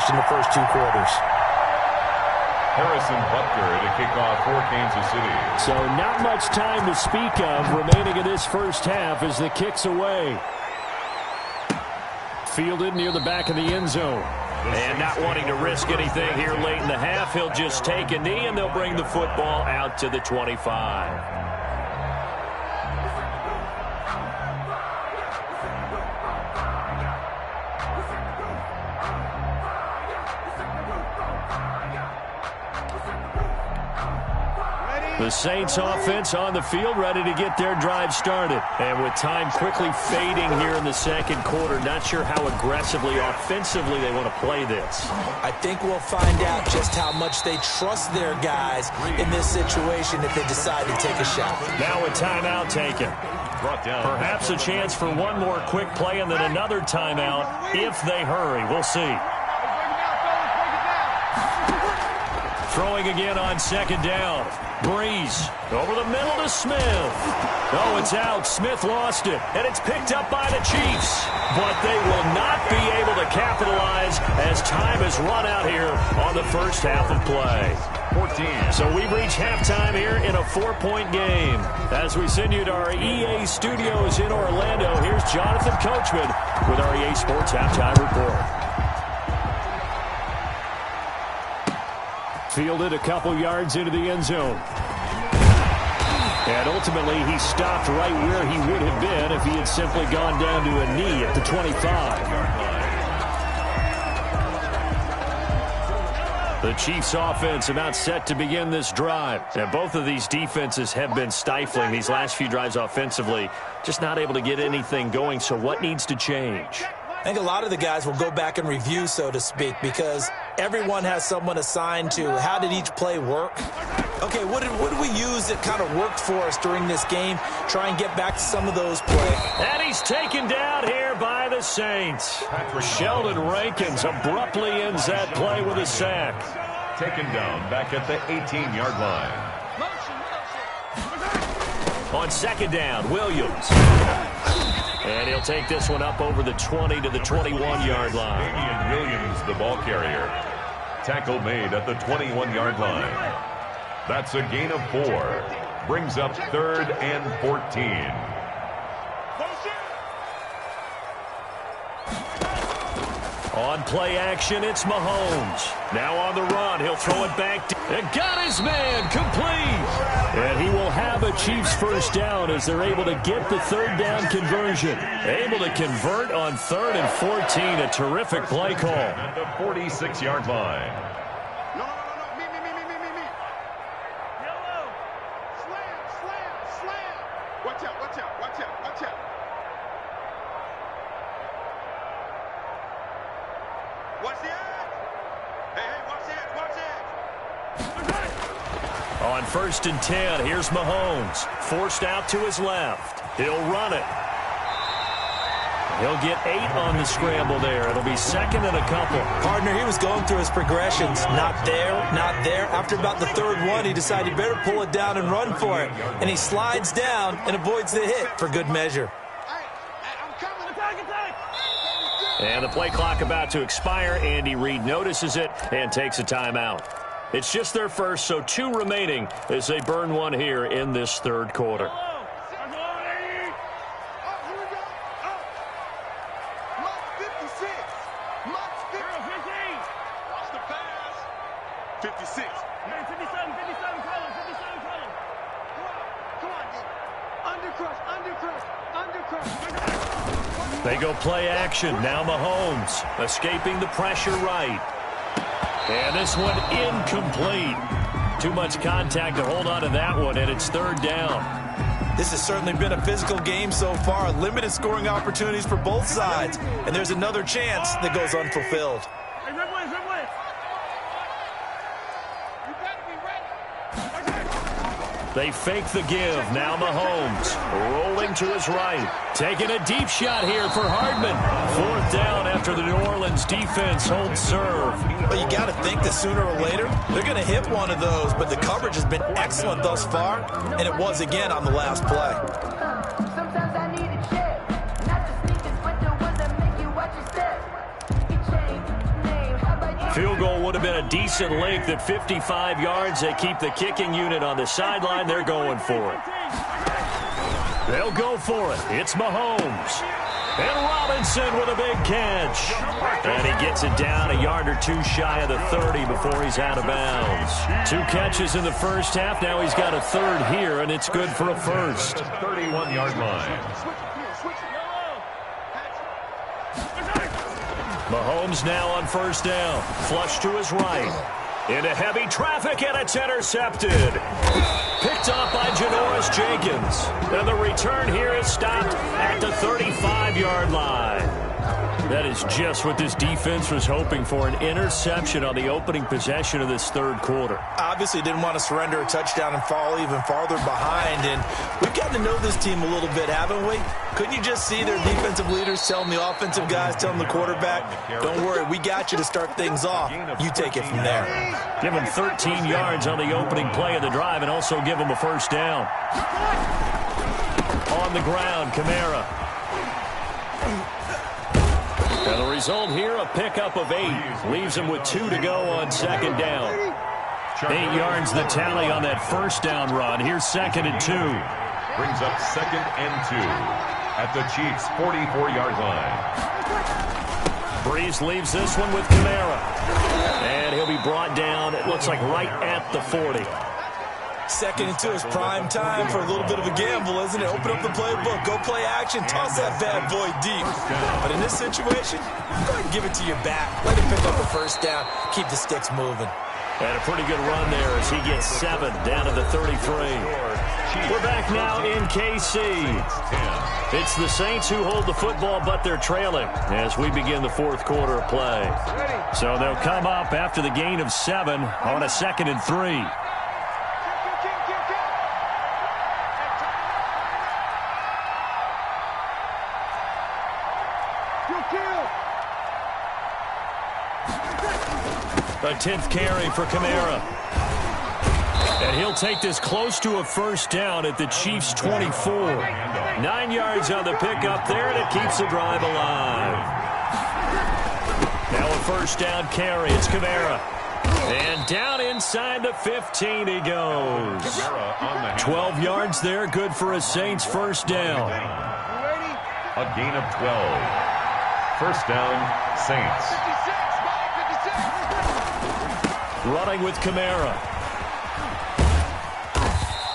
In the first 2 quarters. Harrison Butker to kick off for Kansas City. So not much time to speak of remaining in this first half as the kick's away. Fielded near the back of the end zone. And not wanting to risk anything here late in the half, he'll just take a knee and they'll bring the football out to the 25. The Saints offense on the field, ready to get their drive started. And with time quickly fading here in the 2nd quarter, not sure how aggressively, offensively they want to play this. I think we'll find out just how much they trust their guys in this situation if they decide to take a shot. Now a timeout taken. Brought down. Perhaps a chance for one more quick play and then another timeout if they hurry. We'll see. Throwing again on 2nd down. Brees over the middle to Smith. Oh, it's out. Smith lost it, and it's picked up by the Chiefs. But they will not be able to capitalize as time has run out here on the first half of play. 14. So we've reached halftime here in a 4-point game. As we send you to our EA studios in Orlando, here's Jonathan Coachman with our EA Sports Halftime Report. Fielded a couple yards into the end zone. And ultimately, he stopped right where he would have been if he had simply gone down to a knee at the 25. The Chiefs offense about set to begin this drive. And both of these defenses have been stifling these last few drives offensively. Just not able to get anything going. So what needs to change? I think a lot of the guys will go back and review, so to speak, because everyone has someone assigned to how did each play work. Okay, what did we use that kind of worked for us during this game? Try and get back to some of those plays. And he's taken down here by the Saints. Sheldon Rankins abruptly ends that play with a sack. Taken down back at the 18-yard line. On second down, Williams. And he'll take this one up over the 20 to the 21-yard line. Damian Williams, the ball carrier. Tackle made at the 21-yard line. That's a gain of 4. Brings up 3rd and 14. On play action, it's Mahomes. Now on the run, he'll throw it back. And got his man complete. And he will have a Chiefs first down as they're able to get the 3rd down conversion. Able to convert on 3rd and 14. A terrific play call. At the 46-yard line. No. Me. Yellow. Slam. Watch out. Watch the edge. Hey, watch the edge. On 1st and 10, here's Mahomes. Forced out to his left. He'll run it. He'll get 8 on the scramble there. It'll be 2nd and a couple. Partner, he was going through his progressions. Not there. After about the 3rd one, he decided he better pull it down and run for it. And he slides down and avoids the hit for good measure. I'm coming. Attack. And the play clock about to expire. Andy Reid notices it and takes a timeout. It's just their first, so 2 remaining as they burn one here in this 3rd quarter. They go play action. Now Mahomes escaping the pressure right. And this one incomplete. Too much contact to hold on to that one, and it's 3rd down. This has certainly been a physical game so far. Limited scoring opportunities for both sides. And there's another chance that goes unfulfilled. Hey, red one. You better be ready. They fake the give. Now Mahomes rolling to his right. Taking a deep shot here for Hardman. 4th down after the New Orleans defense holds serve. But you got to think that sooner or later, they're going to hit one of those. But the coverage has been excellent thus far, and it was again on the last play. Sometimes I need a check, not the sneakers, but the ones that make you watch your step. Field goal would have been a decent length at 55 yards. They keep the kicking unit on the sideline. They're going for it. They'll go for it. It's Mahomes. And Robinson with a big catch. And he gets it down a yard or 2 shy of the 30 before he's out of bounds. 2 catches in the first half. Now he's got a 3rd here, and it's good for a first. The 31-yard line. Mahomes now on 1st down. Flush to his right. Into heavy traffic, and it's intercepted. Picked off by Janoris Jenkins. And the return here is stopped at the 35-yard line. That is just what this defense was hoping for, an interception on the opening possession of this 3rd quarter. Obviously didn't want to surrender a touchdown and fall even farther behind. And we've gotten to know this team a little bit, haven't we? Couldn't you just see their defensive leaders telling the offensive guys, telling the quarterback, don't worry, we got you to start things off. You take it from there. Give them 13 yards on the opening play of the drive and also give them a 1st down. On the ground, Kamara. And the result here, a pickup of 8. Leaves him with 2 to go on 2nd down. 8 yards the tally on that 1st down run. Here's 2nd and 2. Brings up 2nd and 2 at the Chiefs' 44-yard line. Breeze leaves this one with Kamara. And he'll be brought down, it looks like right at the 40. Second and 2 is prime time for a little bit of a gamble, isn't it? Open up the playbook, go play action, toss that bad boy deep. But in this situation, go ahead and give it to your back. Let him pick up a first down, keep the sticks moving. And a pretty good run there as he gets 7 down to the 33. We're back now in KC. It's the Saints who hold the football, but they're trailing as we begin the fourth quarter of play. So they'll come up after the gain of 7 on a 2nd and 3. A 10th carry for Kamara. And he'll take this close to a first down at the Chiefs' 24. 9 yards on the pickup there, and it keeps the drive alive. Now a first down carry. It's Kamara. And down inside the 15 he goes. 12 yards there, good for a Saints first down. A gain of 12. First down, Saints. Running with Kamara.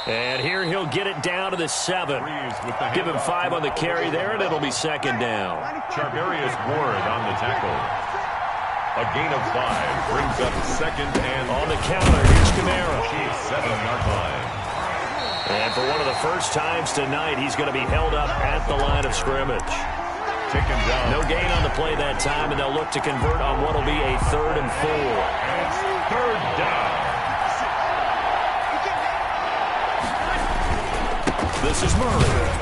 And here he'll get it down to the 7. Give him 5 on the carry there, and it'll be second down. Charvarius Ward on the tackle. A gain of 5 brings up second and on the counter. Here's Kamara. 7-yard line. And for one of the first times tonight, he's going to be held up at the line of scrimmage. Taken down. No gain on the play that time, and they'll look to convert on what will be a 3rd and 4. And it's 3rd down. This is Murray.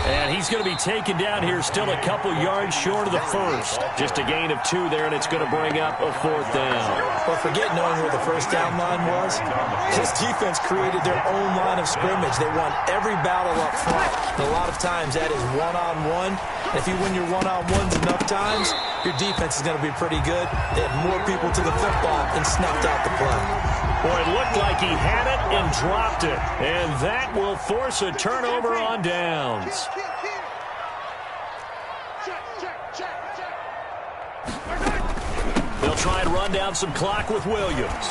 And he's going to be taken down here still a couple yards short of the first. Just a gain of 2 there, and it's going to bring up a 4th down. Well, forget knowing where the first down line was. This defense created their own line of scrimmage. They won every battle up front. And a lot of times that is one-on-one. And if you win your one-on-ones enough times, your defense is going to be pretty good. They had more people to the football and snuffed out the play. Boy, it looked like he had it and dropped it. And that will force a turnover on downs. They'll try and run down some clock with Williams.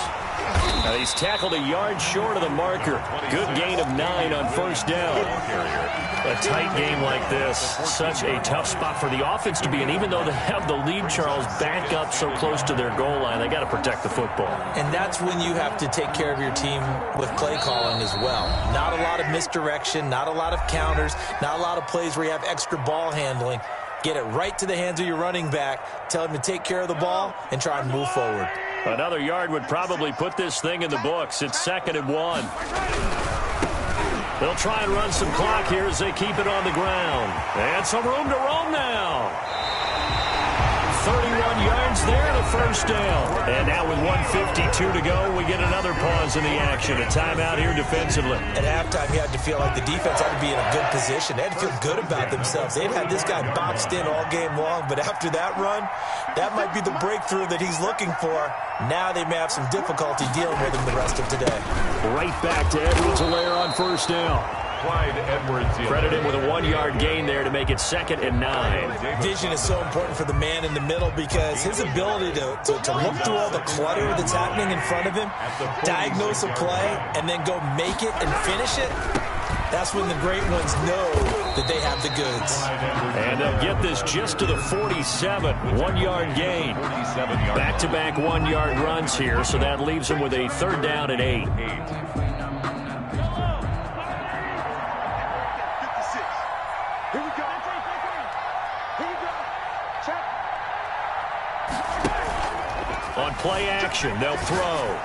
Now he's tackled a yard short of the marker. Good gain of 9 on first down. A tight game like this, such a tough spot for the offense to be in. Even though they have the lead, Charles, back up so close to their goal line, they got to protect the football. And that's when you have to take care of your team with play calling as well. Not a lot of misdirection, not a lot of counters, not a lot of plays where you have extra ball handling. Get it right to the hands of your running back, tell him to take care of the ball, and try and move forward. Another yard would probably put this thing in the books. It's 2nd and 1. They'll try and run some clock here as they keep it on the ground. And some room to roam now. 31 yards there and a first down. And now with 1:52 to go, we get another pause in the action. A timeout here defensively. At halftime, you had to feel like the defense had to be in a good position. They had to feel good about themselves. They'd had this guy boxed in all game long, but after that run, that might be the breakthrough that he's looking for. Now they may have some difficulty dealing with him the rest of today. Right back to Edwards-Helaire on first down. Clyde Edwards-Helaire. Credit him with a 1-yard gain there to make it 2nd and 9. Vision is so important for the man in the middle because his ability to look through all the clutter that's happening in front of him, diagnose a play, and then go make it and finish it, that's when the great ones know that they have the goods. And they'll get this just to the 47. 1-yard gain. Back-to-back 1-yard runs here, so that leaves them with a 3rd down and 8. On play action, they'll throw.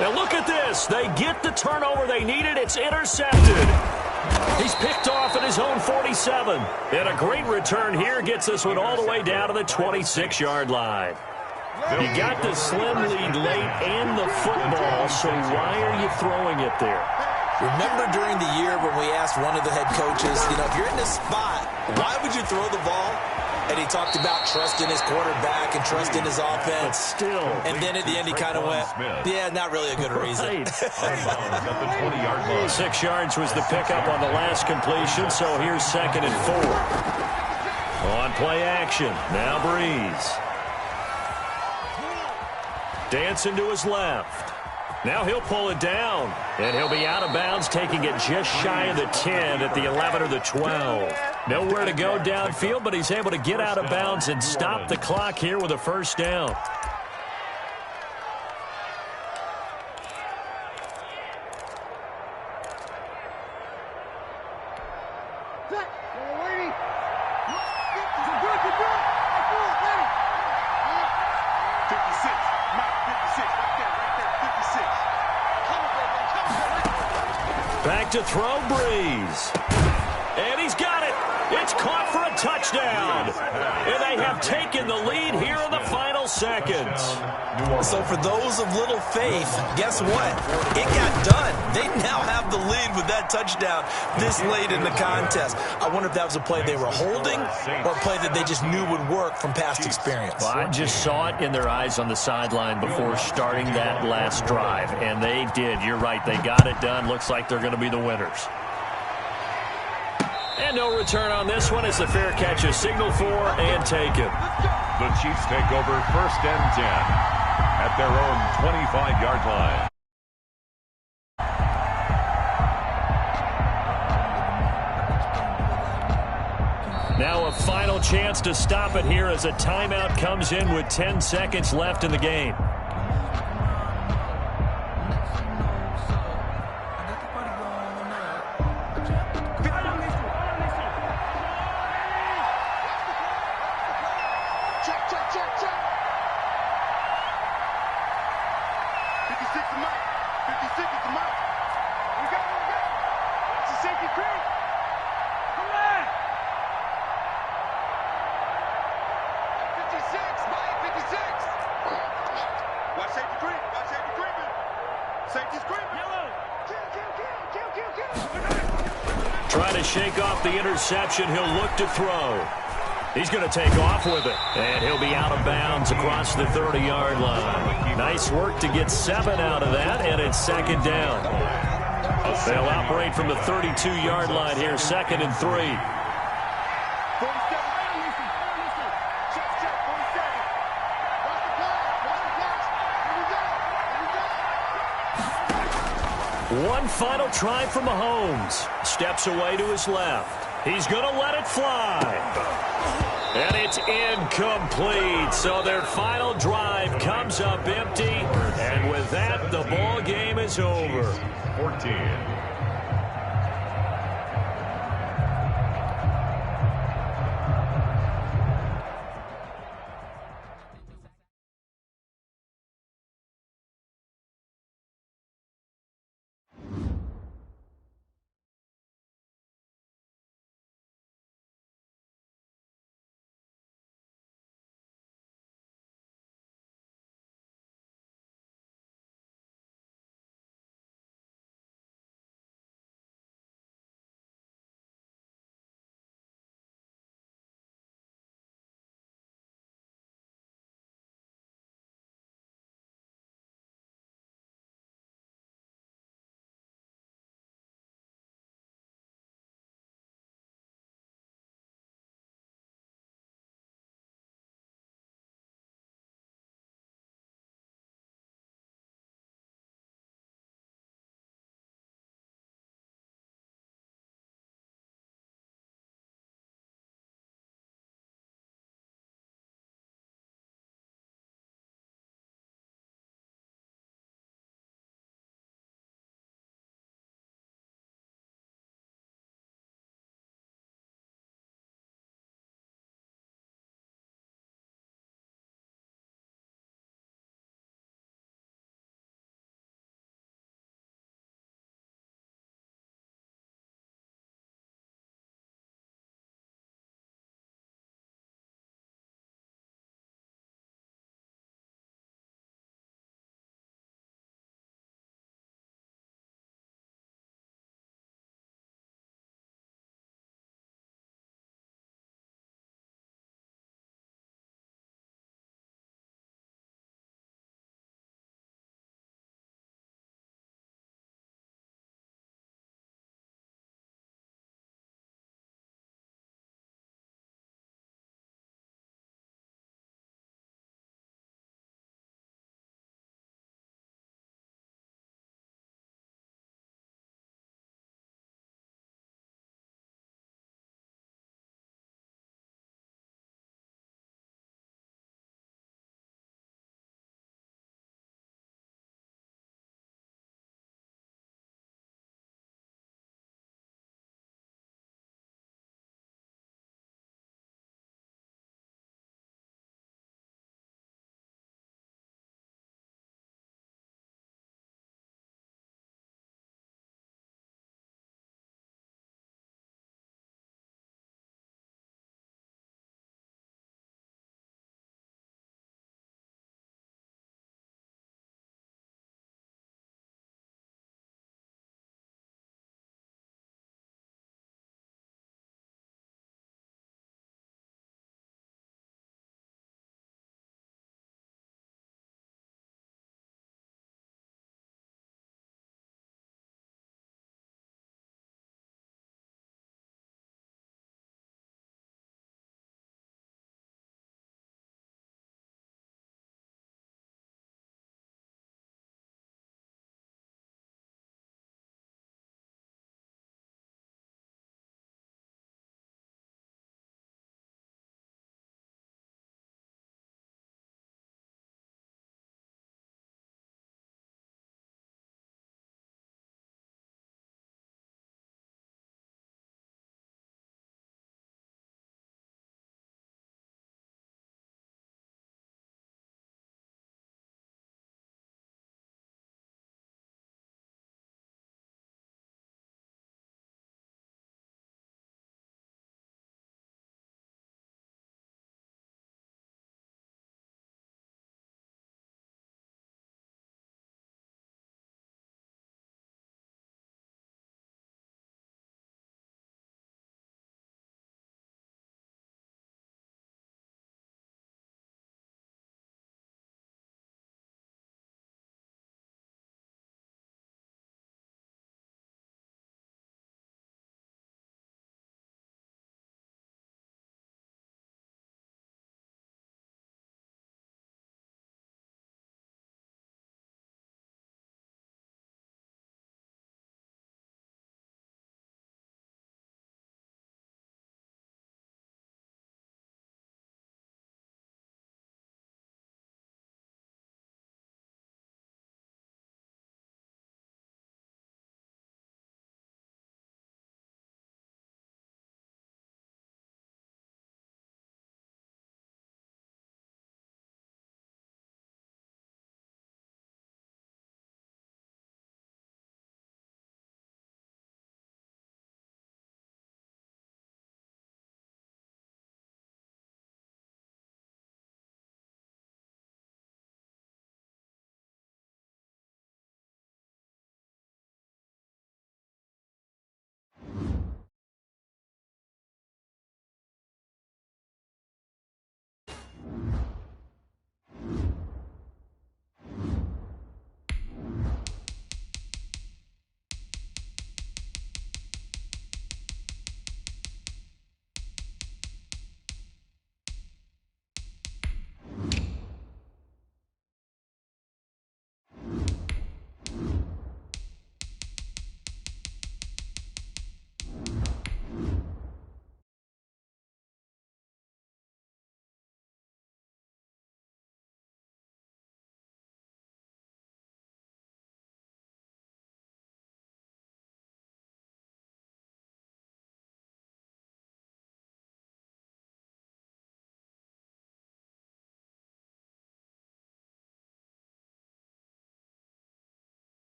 Now look at this. They get the turnover they needed. It's intercepted. He's picked off at his own 47. And a great return here gets this one all the way down to the 26-yard line. You got the slim lead late and the football, so why are you throwing it there? Remember during the year when we asked one of the head coaches, if you're in this spot, why would you throw the ball? And he talked about trust in his quarterback and trust in his offense. But still. And then at the end he kind of went, yeah, not really a good reason. Right. 6 yards was the pickup on the last completion, so here's 2nd and 4. On play action, now Breeze. Dancing to his left. Now he'll pull it down, and he'll be out of bounds, taking it just shy of the 10 at the 11 or the 12. Nowhere to go downfield, but he's able to get out of bounds and stop the clock here with a first down. Back to throw, Breeze. And he's got it. It's caught for a touchdown. And they have taken the lead here in the final seconds. So for those of little faith, guess what? It got done. They now have the lead with that touchdown this late in the contest. I wonder if that was a play they were holding or a play that they just knew would work from past experience. Well, I just saw it in their eyes on the sideline before starting that last drive, and they did. You're right. They got it done. Looks like they're going to be the winners. And no return on this one as the fair catch is signaled for and taken. The Chiefs take over 1st and 10 at their own 25-yard line. Now a final chance to stop it here as a timeout comes in with 10 seconds left in the game. Trying to shake off the interception. He'll look to throw. He's going to take off with it. And he'll be out of bounds across the 30-yard line. Nice work to get 7 out of that, and it's 2nd down. They'll operate from the 32-yard line here, 2nd and 3. One final try from Mahomes. Steps away to his left. He's going to let it fly. And it's incomplete. So their final drive comes up empty. And with that, the ball game is over. 14.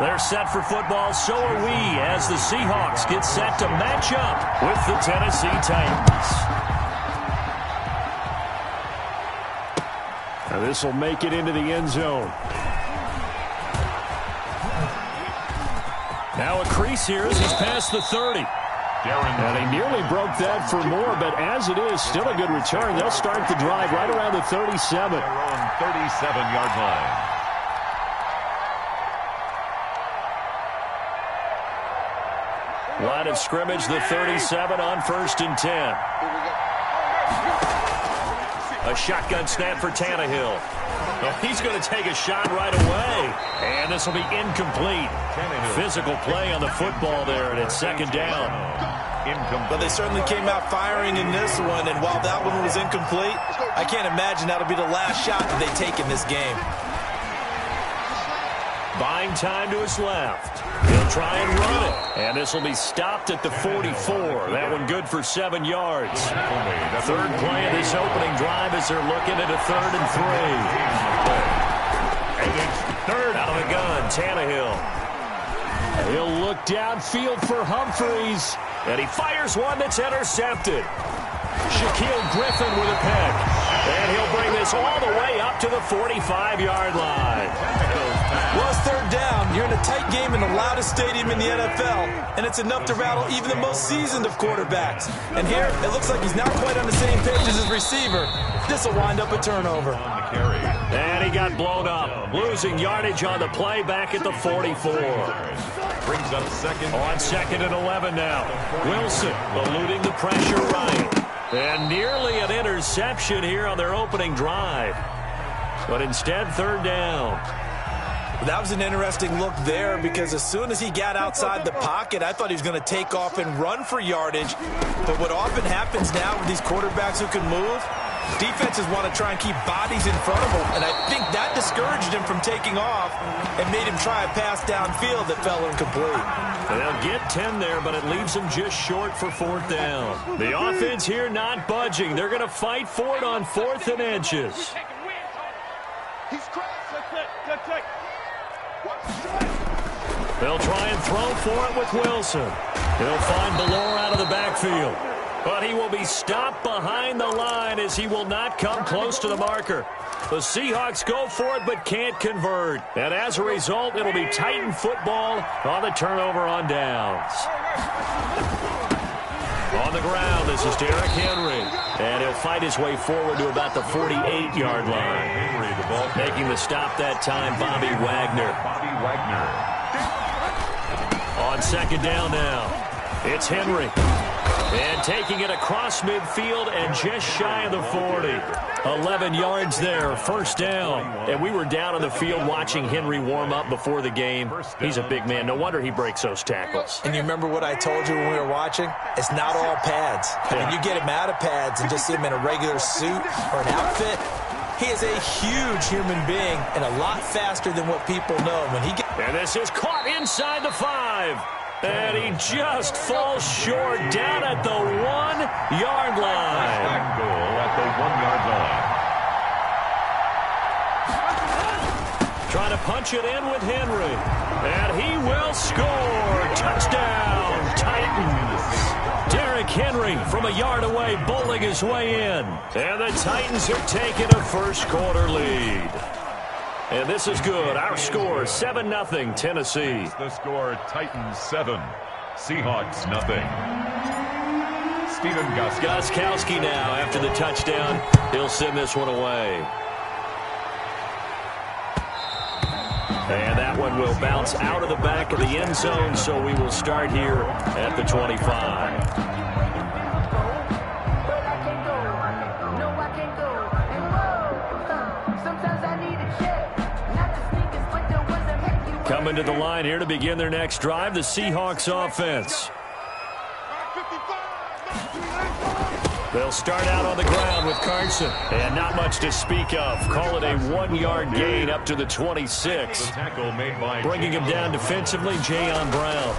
They're set for football, so are we, as the Seahawks get set to match up with the Tennessee Titans. Now this will make it into the end zone. Now a crease here as he's past the 30. And he nearly broke that for more, but as it is, still a good return. They'll start the drive right around the 37. Their own 37-yard line. Line of scrimmage, the 37 on 1st and 10. A shotgun snap for Tannehill. Oh, he's going to take a shot right away. And this will be incomplete. Physical play on the football there, and it's 2nd down. But they certainly came out firing in this one, and while that one was incomplete, I can't imagine that'll be the last shot that they take in this game. Buying time to his left. He'll try and run it. And this will be stopped at the 44. That one good for 7 yards. Third play of this opening drive as they're looking at a 3rd and 3. And it's third out of the gun, Tannehill. He'll look downfield for Humphreys. And he fires one that's intercepted. Shaquille Griffin with a pick. And he'll bring this all the way up to the 45-yard line. Well, it's 3rd down. You're in a tight game in the loudest stadium in the NFL, and it's enough to rattle even the most seasoned of quarterbacks. And here, it looks like he's not quite on the same page as his receiver. This will wind up a turnover. And he got blown up, losing yardage on the play back at the 44. Brings up second. On 2nd and 11 now. Wilson eluding the pressure right. And nearly an interception here on their opening drive. But instead, 3rd down. That was an interesting look there because as soon as he got outside the pocket, I thought he was going to take off and run for yardage. But what often happens now with these quarterbacks who can move, defenses want to try and keep bodies in front of them. And I think that discouraged him from taking off and made him try a pass downfield that fell incomplete. They'll get 10 there, but it leaves them just short for 4th down. The offense here not budging. They're going to fight for it on 4th and inches. He's crazy. They'll try and throw for it with Wilson. He'll find Ballore out of the backfield. But he will be stopped behind the line as he will not come close to the marker. The Seahawks go for it but can't convert. And as a result, it'll be Titan football on the turnover on downs. On the ground, this is Derrick Henry. And he'll fight his way forward to about the 48-yard line. Making the stop that time, Bobby Wagner. On 2nd down now, it's Henry. And taking it across midfield and just shy of the 40. 11 yards there, 1st down. And we were down on the field watching Henry warm up before the game. He's a big man. No wonder he breaks those tackles. And you remember what I told you when we were watching? It's not all pads. I mean, you get him out of pads and just see him in a regular suit or an outfit. He is a huge human being and a lot faster than what people know. And this is caught inside the 5. And he just falls short down at the 1-yard line. Back goal at the 1-yard line. Trying to punch it in with Henry. And he will score. Touchdown, Titans. Derrick Henry from a yard away bowling his way in. And the Titans are taking a first-quarter lead. And this is good. Our score, 7-0 Tennessee. The score, Titans 7, Seahawks 0. Stephen Gostkowski now after the touchdown. He'll send this one away. And that one will bounce out of the back of the end zone, so we will start here at the 25. Coming to the line here to begin their next drive, the Seahawks offense. They'll start out on the ground with Carson. And not much to speak of. Call it a 1-yard gain up to the 26. Bringing him down defensively, Jayon Brown.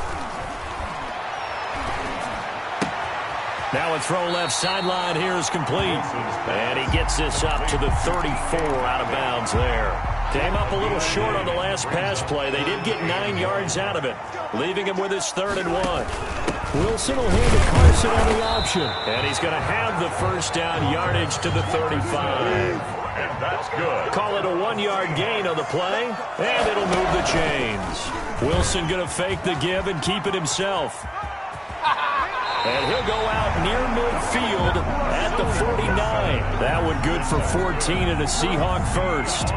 Now a throw left sideline here is complete. And he gets this up to the 34 out of bounds there. Came up a little short on the last pass play. They did get 9 yards out of it, leaving him with his 3rd and 1. Wilson will hand to Carson on the option. And he's going to have the first down yardage to the 35. And that's good. Call it a 1-yard gain on the play, and it'll move the chains. Wilson going to fake the give and keep it himself. And he'll go out near midfield at the 49. That one good for 14 and a Seahawk first.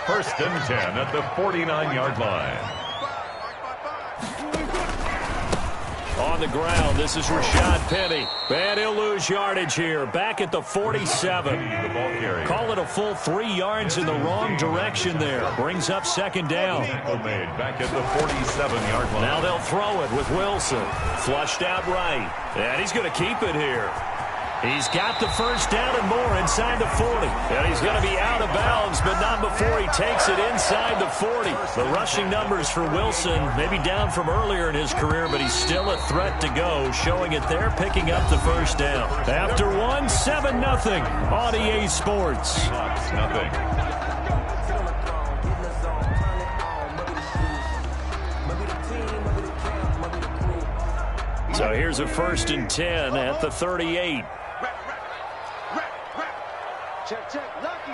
1st and 10 at the 49-yard line. On the ground, this is Rashad Penny. And he'll lose yardage here. Back at the 47. Call it a full 3 yards in the wrong direction there. Brings up 2nd down. Made back at the 47-yard line. Now they'll throw it with Wilson. Flushed out right. And he's going to keep it here. He's got the first down and more inside the 40. And he's going to be out of bounds, but not before he takes it inside the 40. The rushing numbers for Wilson maybe down from earlier in his career, but he's still a threat to go, showing it there, picking up the first down. After one, 7-0 on EA Sports. Nothing. So here's a 1st and 10 at the 38. Check. Lucky.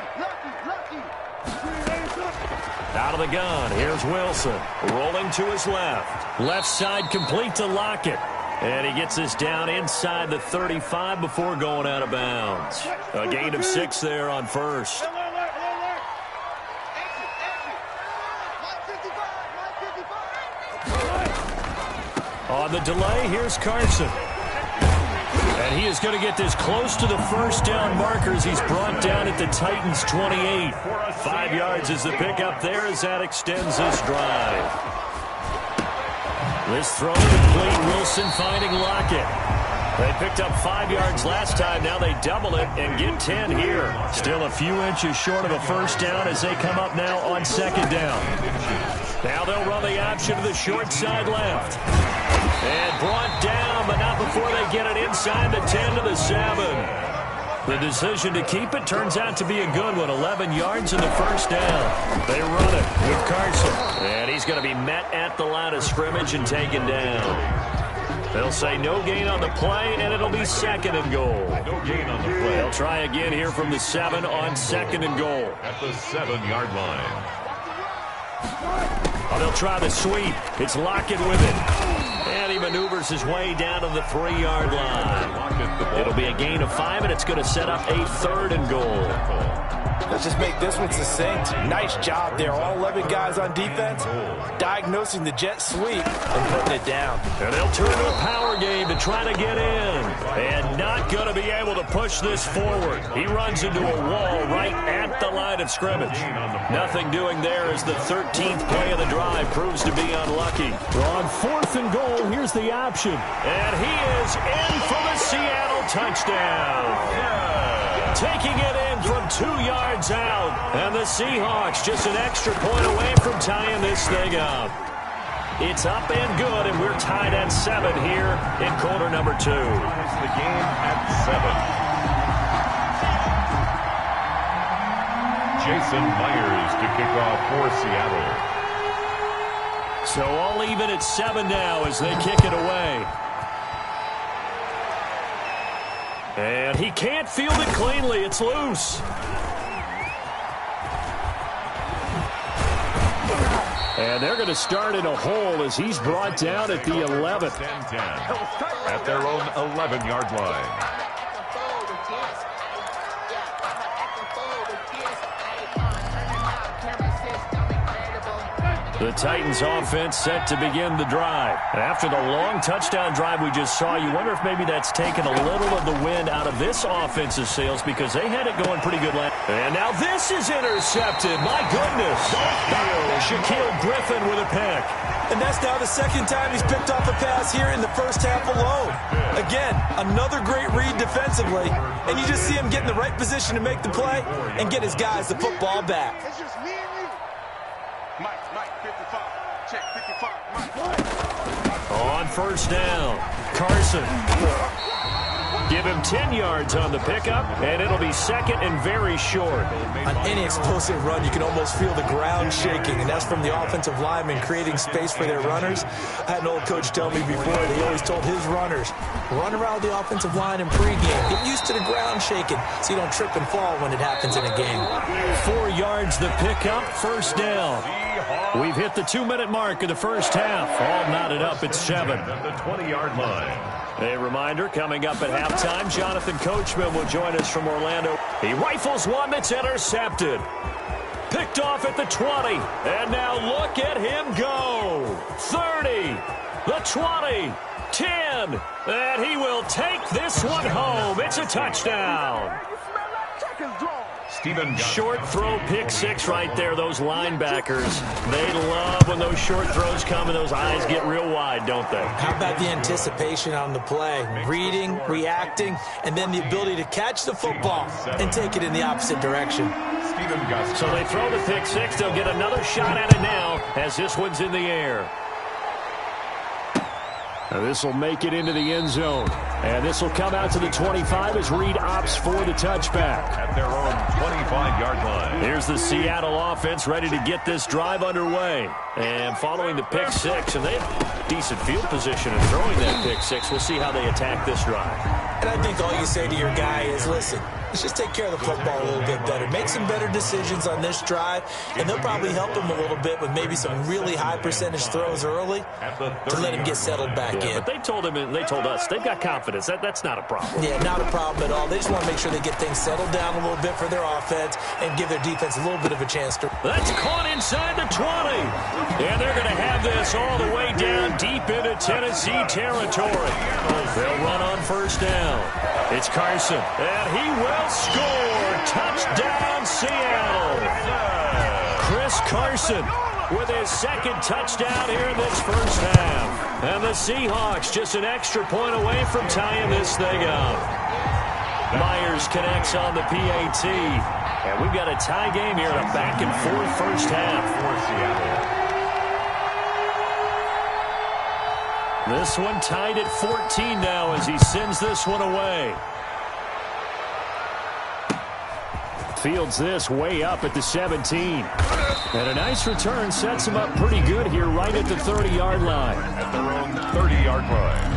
Out of the gun, here's Wilson. Rolling to his left. Left side complete to Lockett. And he gets this down inside the 35 before going out of bounds. A gain of 6 there on first. On the delay, here's Carson. And he is going to get this close to the first down markers. He's brought down at the Titans' 28. 5 yards is the pickup there as that extends this drive. This throw complete. Wilson finding Lockett. They picked up 5 yards last time. Now they double it and get 10 here. Still a few inches short of a first down as they come up now on 2nd down. Now they'll run the option to the short side left. And brought down, but not before they get it inside the 10 to the 7. The decision to keep it turns out to be a good one. 11 yards in the first down. They run it with Carson. And he's going to be met at the line of scrimmage and taken down. They'll say no gain on the play, and it'll be 2nd and goal. No gain on the play. They'll try again here from the 7 on 2nd and goal. At the 7-yard line. Oh, they'll try the sweep. It's Lockett with it. And he maneuvers his way down to the 3-yard line. It'll be a gain of 5, and it's going to set up a 3rd and goal. Let's just make this one succinct. Nice job there. All 11 guys on defense diagnosing the jet sweep and putting it down. And they'll turn to a power game to try to get in. And not going to be able to push this forward. He runs into a wall right at the line of scrimmage. Nothing doing there as the 13th play of the drive proves to be unlucky. We're on 4th and goal. Here's the option. And he is in for the Seattle touchdown. Taking it in from 2 yards out. And the Seahawks just an extra point away from tying this thing up. It's up and good, and we're tied at 7 here in quarter number 2. It's the game at 7. Jason Myers to kick off for Seattle. So all even at 7 now as they kick it away. And he can't field it cleanly. It's loose. And they're going to start in a hole as he's brought down at the 11th. 10-10 at their own 11-yard line. The Titans offense set to begin the drive. After the long touchdown drive we just saw, you wonder if maybe that's taken a little of the wind out of this offensive sails because they had it going pretty good last. And now this is intercepted. My goodness. Shaquille Griffin with a pick. And that's now the 2nd time he's picked off a pass here in the first half alone. Again, another great read defensively. And you just see him get in the right position to make the play and get his guys the football back. It's just me and you. Mike, 55. Check, 55. Mike. On first down, Carson. Give him 10 yards on the pickup, and it'll be second and very short. On any explosive run, you can almost feel the ground shaking, and that's from the offensive linemen creating space for their runners. I had an old coach tell me before, he always told his runners, run around the offensive line in pregame. Get used to the ground shaking so you don't trip and fall when it happens in a game. 4 yards the pickup, first down. We've hit the 2-minute mark of the first half. All knotted up at 7. At the 20-yard line. A reminder, coming up at halftime, Jonathan Coachman will join us from Orlando. He rifles one that's intercepted. Picked off at the 20. And now look at him go. 30, the 20, 10. And he will take this one home. It's a touchdown. Short throw, pick six right there. Those linebackers, they love when those short throws come and those eyes get real wide, don't they? How about the anticipation on the play? Reading, reacting, and then the ability to catch the football and take it in the opposite direction. So they throw the pick six. They'll get another shot at it now as this one's in the air. Now this will make it into the end zone. And this will come out to the 25 as Reed opts for the touchback. At their own 25-yard line. Here's the Seattle offense ready to get this drive underway. And following the pick six, and they have decent field position in throwing that pick six. We'll see how they attack this drive. And I think all you say to your guy is, listen, let's just take care of the football a little bit better. Make some better decisions on this drive, and they'll probably help him a little bit with maybe some really high percentage throws early to let him get settled back in. But they told him, and they told us, they've got confidence. That's not a problem. Yeah, not a problem at all. They just want to make sure they get things settled down a little bit for their offense and give their defense a little bit of a chance to. That's caught inside the 20. And they're going to have this all the way down deep into Tennessee territory. They'll run on first down. It's Carson, and he will score. Touchdown, Seattle. Chris Carson with his second touchdown here in this first half. And the Seahawks just an extra point away from tying this thing up. Myers connects on the PAT. And we've got a tie game here in a back-and-forth first half for Seattle. This one tied at 14 now as he sends this one away. Fields this way up at the 17. And a nice return sets him up pretty good here right at the 30-yard line. At their own 30-yard line.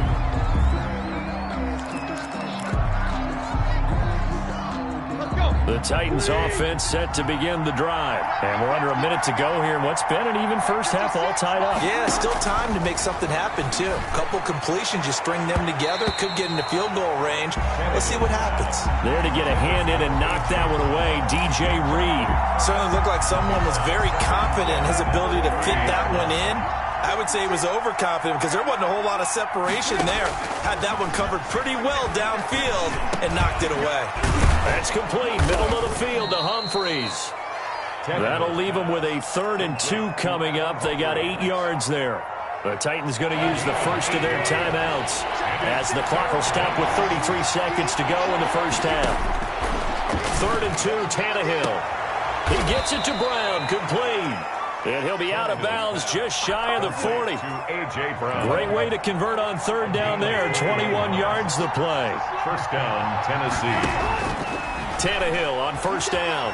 The Titans offense set to begin the drive. And we're under a minute to go here in what's been an even first half all tied up. Yeah, still time to make something happen, too. A couple completions, you string them together, could get into field goal range. Let's see what happens. There to get a hand in and knock that one away, DJ Reed. Certainly looked like someone was very confident in his ability to fit that one in. I would say he was overconfident because there wasn't a whole lot of separation there. Had that one covered pretty well downfield and knocked it away. That's complete. Middle of the field to Humphreys. That'll leave them with a 3rd and 2 coming up. They got 8 yards there. The Titans going to use the first of their timeouts as the clock will stop with 33 seconds to go in the first half. 3rd and 2, Tannehill. He gets it to Brown, complete. And he'll be out of bounds just shy of the 40. Great way to convert on 3rd down there. 21 yards the play. First down, Tennessee. Tannehill on first down.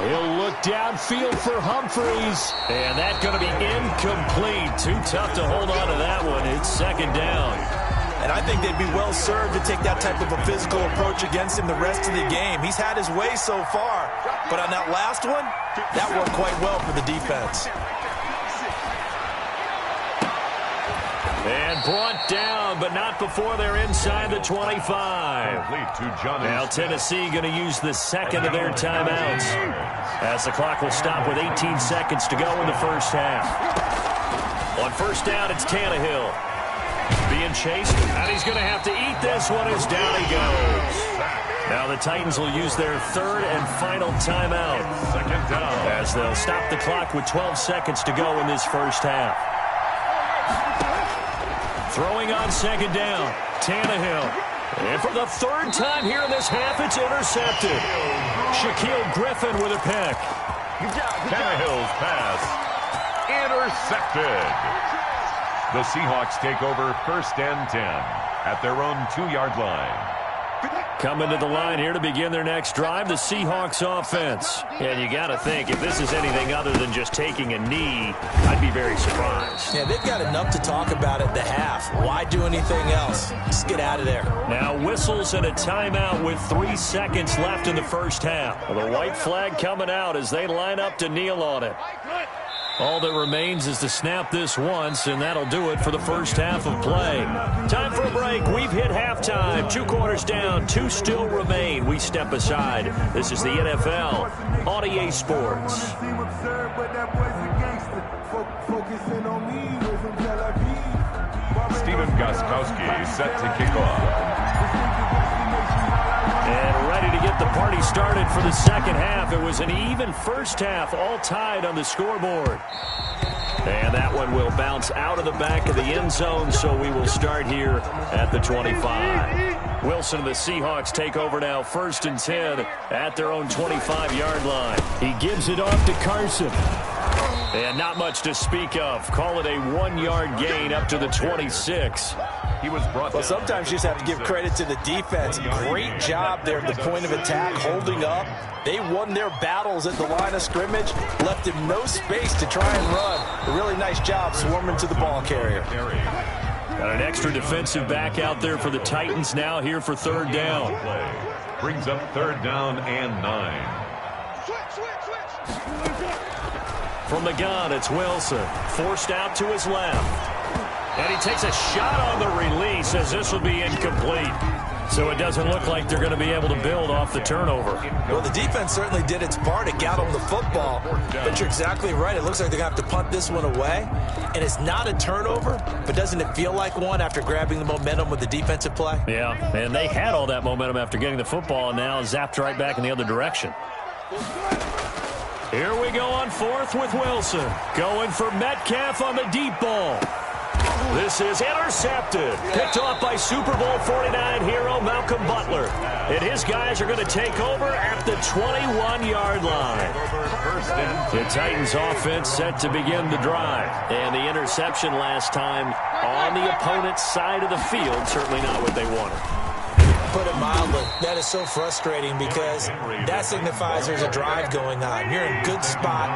He'll look downfield for Humphreys. And that's going to be incomplete. Too tough to hold on to that one. It's 2nd down. And I think they'd be well served to take that type of a physical approach against him the rest of the game. He's had his way so far. But on that last one, that worked quite well for the defense. And brought down, but not before they're inside the 25. Now Tennessee going to use the second of their timeouts as the clock will stop with 18 seconds to go in the first half. On first down, it's Tannehill. Being chased, and he's going to have to eat this one as down he goes. Now the Titans will use their 3rd and final timeout as they'll stop the clock with 12 seconds to go in this first half. Throwing on 2nd down, Tannehill. And for the 3rd time here in this half, it's intercepted. Shaquille Griffin with a pick. Tannehill's pass intercepted. The Seahawks take over 1st and 10 at their own 2-yard line. Coming to the line here to begin their next drive, the Seahawks offense. And you got to think, if this is anything other than just taking a knee, I'd be very surprised. Yeah, they've got enough to talk about at the half. Why do anything else? Just get out of there. Now whistles and a timeout with 3 seconds left in the first half. Well, the white flag coming out as they line up to kneel on it. All that remains is to snap this once, and that'll do it for the first half of play. Time for a break. We've hit halftime. 2 quarters down, 2 still remain. We step aside. This is the NFL on EA Sports. Steven Gostkowski set to kick off. And ready to get the party started for the second half. It was an even first half, all tied on the scoreboard. And that one will bounce out of the back of the end zone, so we will start here at the 25. Wilson and the Seahawks take over now, 1st and 10 at their own 25-yard line. He gives it off to Carson. And not much to speak of. Call it a 1-yard gain up to the 26. He was brought Well, down. sometimes you just have to give credit to the defense. Great job there at the point of attack, holding up. They won their battles at the line of scrimmage, left him no space to try and run. A really nice job swarming to the ball carrier. Got an extra defensive back out there for the Titans now here for 3rd down. Brings up 3rd down and 9. From the gun, it's Wilson. Forced out to his left. And he takes a shot on the release as this will be incomplete. So it doesn't look like they're going to be able to build off the turnover. Well, the defense certainly did its part. It got them the football. But you're exactly right. It looks like they're going to have to punt this one away. And it's not a turnover, but doesn't it feel like one after grabbing the momentum with the defensive play? Yeah, and they had all that momentum after getting the football and now zapped right back in the other direction. Here we go on 4th with Wilson. Going for Metcalf on the deep ball. This is intercepted. Picked off by Super Bowl 49 hero Malcolm Butler. And his guys are going to take over at the 21-yard line. The Titans offense set to begin the drive. And the interception last time on the opponent's side of the field, certainly not what they wanted. Put it mildly, that is so frustrating because that signifies there's a drive going on. You're in a good spot,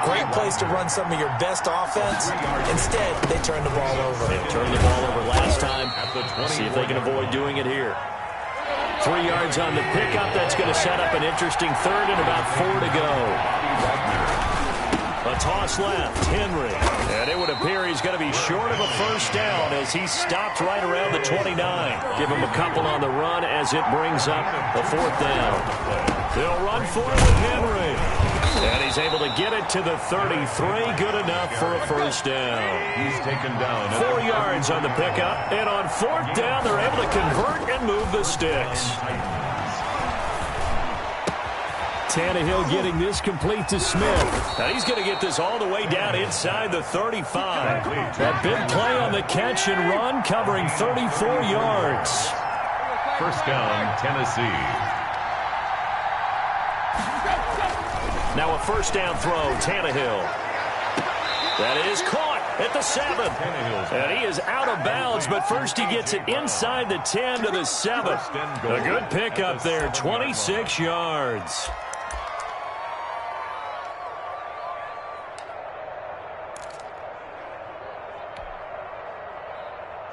great place to run some of your best offense. Instead, they turn the ball over. They turned the ball over last time. See if they can avoid doing it here. 3 yards on the pickup. That's going to set up an interesting 3rd and about 4 to go. A toss left, Henry. And it would appear he's going to be short of a first down as he stopped right around the 29. Give him a couple on the run as it brings up a 4th down. They'll run for it with Henry. And he's able to get it to the 33. Good enough for a first down. He's taken down. 4 yards on the pickup. And on 4th down, they're able to convert and move the sticks. Tannehill getting this complete to Smith. Now he's going to get this all the way down inside the 35. That big play on the catch and run covering 34 yards. First down, Tennessee. Now a first down throw, Tannehill. That is caught at the 7. And he is out of bounds, but first he gets it inside the 10 to the 7. A good pickup there, 26 yards.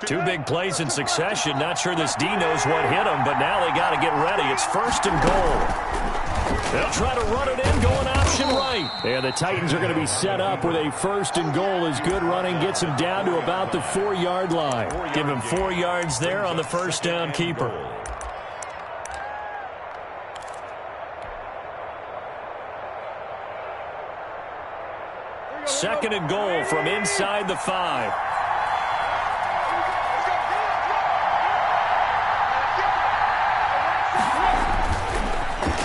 Two big plays in succession. Not sure this D knows what hit him, but now they got to get ready. It's 1st and goal. They'll try to run it in, going option right. And the Titans are going to be set up with a 1st and goal as good running gets him down to about the 4-yard line. Give him 4 yards there on the first down keeper. Second and goal from inside the 5.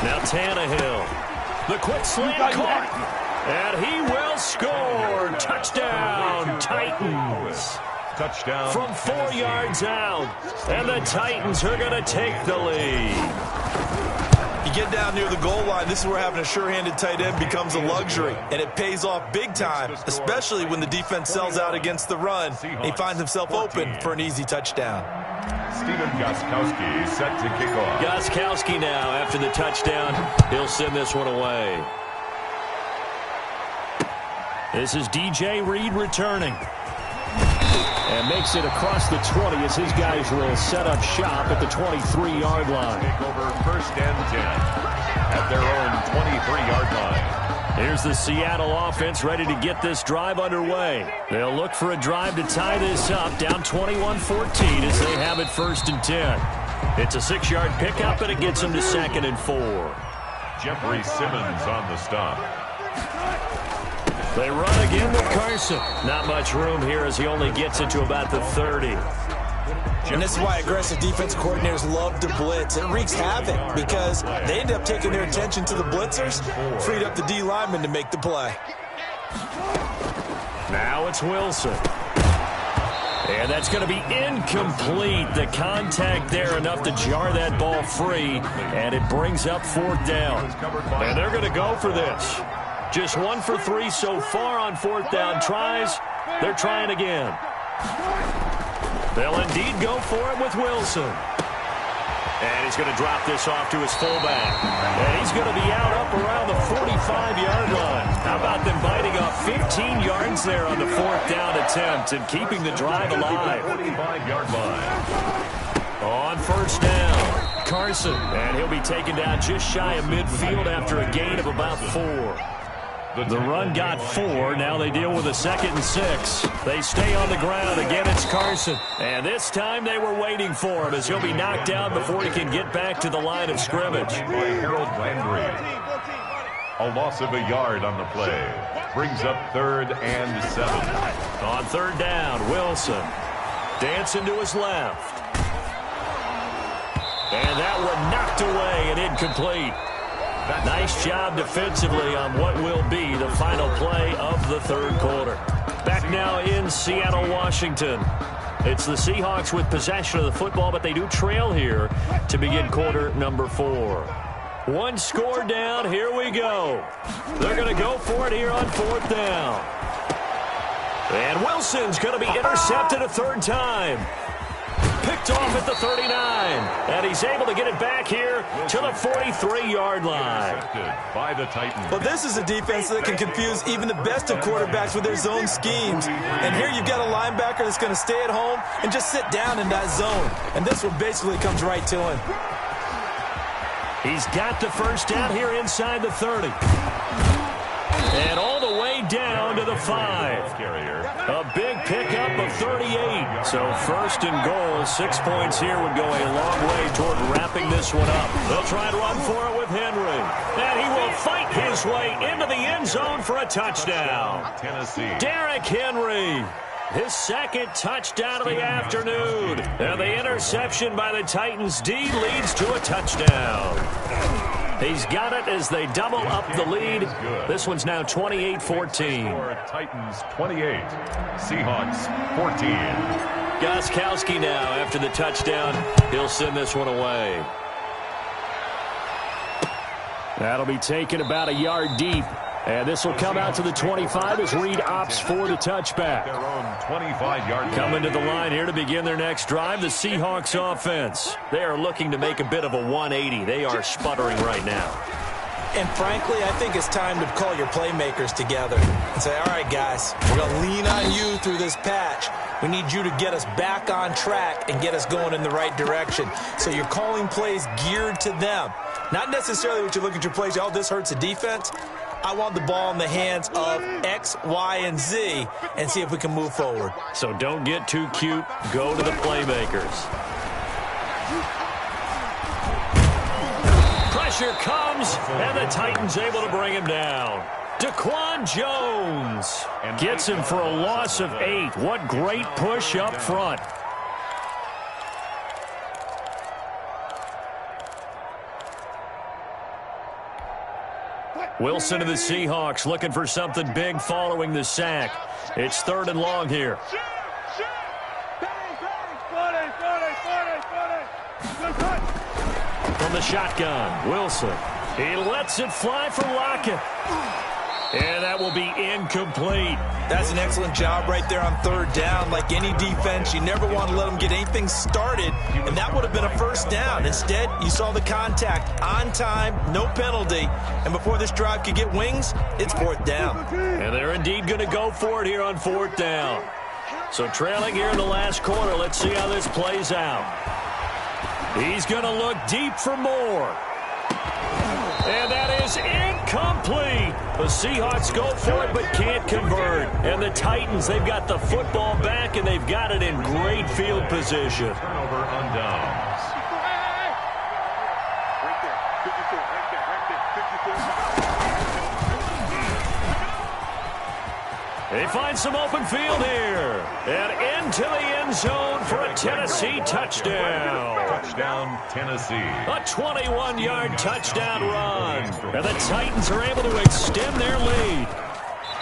Now Tannehill. The quick slant caught. And he will score. Touchdown, Titans. Touchdown. From 4 yards out. And the Titans are going to take the lead. You get down near the goal line, this is where having a sure-handed tight end becomes a luxury. And it pays off big time, especially when the defense sells out against the run. He finds himself open for an easy touchdown. Stephen Gostkowski set to kick off. Gostkowski now after the touchdown. He'll send this one away. This is DJ Reed returning. And makes it across the 20 as his guys will set up shop at the 23-yard line. Take over 1st and 10 at their own 23-yard line. Here's the Seattle offense ready to get this drive underway. They'll look for a drive to tie this up, down 21-14 as they have it 1st and 10. It's a 6-yard pickup, and it gets them to 2nd and 4. Jeffrey Simmons on the stop. They run again with Carson. Not much room here as he only gets it to about the 30. And this is why aggressive defense coordinators love to blitz. It wreaks havoc because they end up taking their attention to the blitzers, freed up the D lineman to make the play. Now it's Wilson. And that's going to be incomplete. The contact there enough to jar that ball free, and it brings up 4th down. And they're going to go for this. Just 1 for 3 so far on 4th down tries. They're trying again. They'll indeed go for it with Wilson. And he's going to drop this off to his fullback. And he's going to be out up around the 45-yard line. How about them biting off 15 yards there on the 4th down attempt and keeping the drive alive? 45-yard line. On 1st down, Carson. And he'll be taken down just shy of midfield after a gain of about 4. The run got 4. Now they deal with a 2nd and 6. They stay on the ground. Again, it's Carson. And this time they were waiting for him as he'll be knocked down before he can get back to the line of scrimmage. By Harold Landry. A loss of a yard on the play. Brings up 3rd and 7. On 3rd down, Wilson. Dancing to his left. And that one knocked away and incomplete. Nice job defensively on what will be the final play of the 3rd quarter. Back now in Seattle, Washington. It's the Seahawks with possession of the football, but they do trail here to begin quarter number 4. 1 score down. Here we go. They're going to go for it here on 4th down. And Wilson's going to be intercepted a 3rd time. Picked off at the 39, and he's able to get it back here to the 43-yard line. By the Titans. But this is a defense that can confuse even the best of quarterbacks with their zone schemes. And here you've got a linebacker that's going to stay at home and just sit down in that zone. And this one basically comes right to him. He's got the 1st down here inside the 30. And all the way down to the 5. A big pickup of 38. So 1st and goal, 6 points here would go a long way toward wrapping this one up. They'll try to run for it with Henry. And he will fight his way into the end zone for a touchdown. Tennessee. Derrick Henry. His 2nd touchdown of the afternoon. And the interception by the Titans D leads to a touchdown. He's got it as they double up the lead. This one's now 28-14. Titans 28, Seahawks 14. Gostkowski now after the touchdown. He'll send this one away. That'll be taken about a yard deep. And this will come out to the 25 as Reed opts for the touchback. Their own 25-yard line. Coming to the line here to begin their next drive, the Seahawks offense. They are looking to make a bit of a 180. They are sputtering right now. And frankly, I think it's time to call your playmakers together and say, all right, guys, we're going to lean on you through this patch. We need you to get us back on track and get us going in the right direction. So you're calling plays geared to them. Not necessarily what you look at your plays, oh, this hurts the defense. I want the ball in the hands of X, Y, and Z and see if we can move forward. So don't get too cute. Go to the playmakers. Pressure comes, and the Titans able to bring him down. Daquan Jones gets him for a loss of 8. What great push up front. Wilson of the Seahawks looking for something big following the sack. It's 3rd and long here. From the shotgun, Wilson. He lets it fly for Lockett. And that will be incomplete. That's an excellent job right there on third down. Like any defense, you never want to let them get anything started, and that would have been a first down. Instead, you saw the contact on time, no penalty, and before this drive could get wings, it's fourth down. And they're indeed going to go for it here on fourth down. So trailing here in the last quarter, let's see how this plays out. He's going to look deep for more. And that is incomplete. The Seahawks go for it but can't convert. And the Titans, they've got the football back, and they've got it in great field position. Turnover on downs. Right there. 54. Right there. Right there. 54. They find some open field here. And into the end zone for a Tennessee touchdown. Touchdown, Tennessee. A 21-yard touchdown run. And the Titans are able to extend their lead.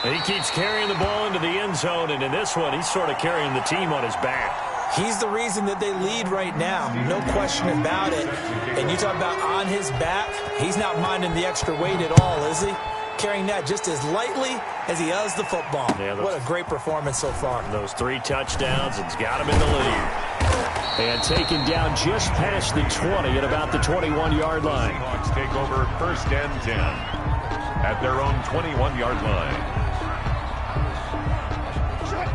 He keeps carrying the ball into the end zone, and in this one, he's sort of carrying the team on his back. He's the reason that they lead right now, no question about it. And you talk about on his back, he's not minding the extra weight at all, is he? Carrying that just as lightly as he does the football. Yeah, what a great performance so far. Those 3 touchdowns, it's got him in the lead. And taken down just past the 20 at about the 21-yard line. Seahawks take over first and 10 at their own 21-yard line.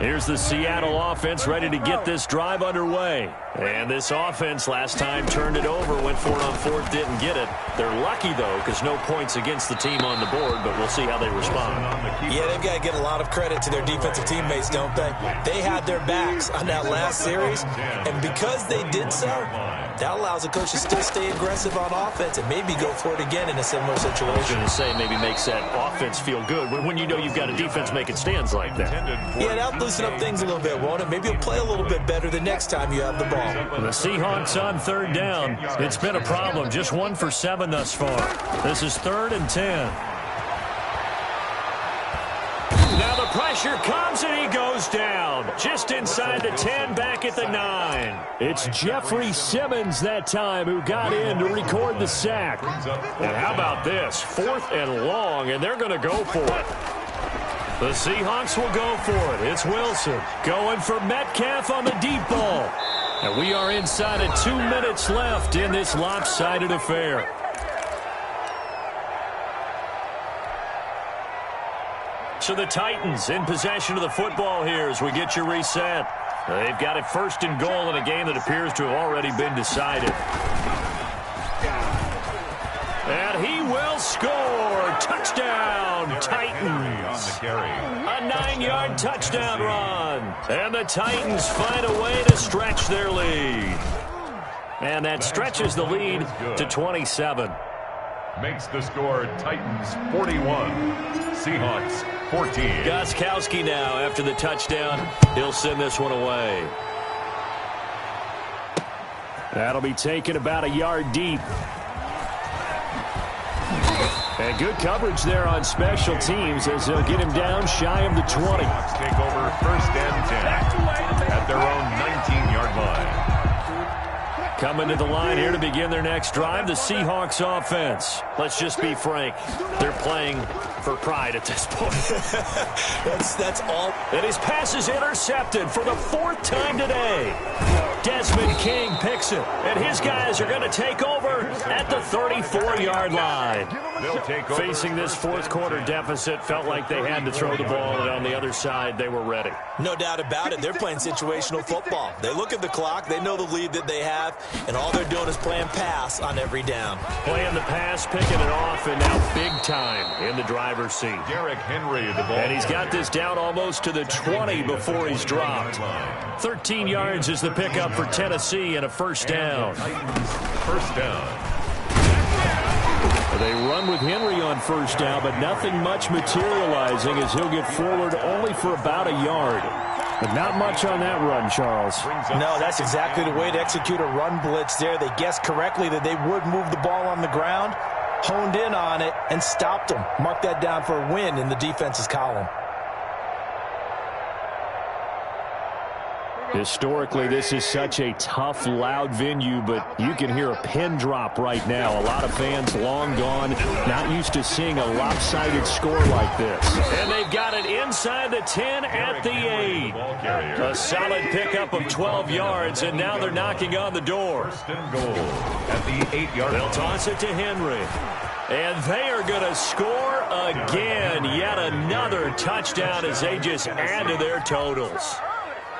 Here's the Seattle offense ready to get this drive underway. And this offense last time turned it over, went for it on fourth, didn't get it. They're lucky, though, because no points against the team on the board, but we'll see how they respond. Yeah, they've got to give a lot of credit to their defensive teammates, don't they? They had their backs on that last series, and because they did so, that allows the coach to still stay aggressive on offense and maybe go for it again in a similar situation. I was going to say maybe makes that offense feel good when you know you've got a defense making stands like that. Yeah, that'll loosen up things a little bit, won't it? Maybe you'll play a little bit better the next time you have the ball. The Seahawks on third down. It's been a problem. Just 1 for 7 thus far. This is 3rd and 10. Now the pressure comes and he goes down. Just inside the 10, back at the 9. It's Jeffrey Simmons that time who got in to record the sack. And how about this? 4th and long, and they're going to go for it. The Seahawks will go for it. It's Wilson going for Metcalf on the deep ball. And we are inside of 2 minutes left in this lopsided affair. So the Titans in possession of the football here as we get you reset. They've got it 1st and goal in a game that appears to have already been decided. And he will score. Touchdown, Titans. A 9-yard touchdown run. And the Titans find a way to stretch their lead. And that stretches the lead to 27. Makes the score Titans 41, Seahawks 14. Gostkowski now after the touchdown. He'll send this one away. That'll be taken about a yard deep. And good coverage there on special teams as they'll get him down shy of the 20. Seahawks take over 1st and 10 at their own 19-yard line. Coming to the line here to begin their next drive, the Seahawks offense. Let's just be frank. They're playing for pride at this point. That's all. And his pass is intercepted for the 4th time today. Desmond King picks it, and his guys are going to take over at the 34-yard line. Facing this 4th quarter deficit, felt like they had to throw the ball, and on the other side, they were ready. No doubt about it. They're playing situational football. They look at the clock, they know the lead that they have, and all they're doing is playing pass on every down. Playing the pass, picking it off, and now big time in the driver's seat. Derrick Henry, the ball. And he's got this down almost to the 20 before he's dropped. 13 yards is the pickup for Tennessee and a 1st down. First down. They run with Henry on 1st down, but nothing much materializing as he'll get forward only for about a yard. But not much on that run, Charles. No, that's exactly the way to execute a run blitz there. They guessed correctly that they would move the ball on the ground, honed in on it, and stopped them. Mark that down for a win in the defense's column. Historically, this is such a tough, loud venue, but you can hear a pin drop right now. A lot of fans long gone, not used to seeing a lopsided score like this. And they've got it inside the 10 at the 8. A solid pickup of 12 yards, and now they're knocking on the door. First and goal at the 8-yard line. They'll toss it to Henry. And they are going to score again. Yet another touchdown as they just add to their totals.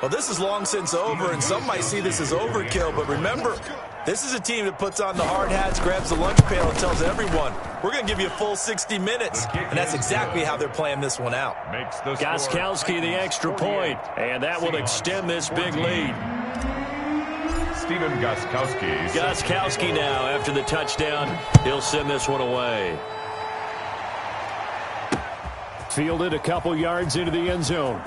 Well, this is long since over, and some might see this as overkill, but remember, this is a team that puts on the hard hats, grabs the lunch pail, and tells everyone, we're going to give you a full 60 minutes. And that's exactly how they're playing this one out. Gostkowski the extra point, and that will extend this big lead. Stephen Gostkowski. Gostkowski now, after the touchdown, he'll send this one away. Fielded a couple yards into the end zone.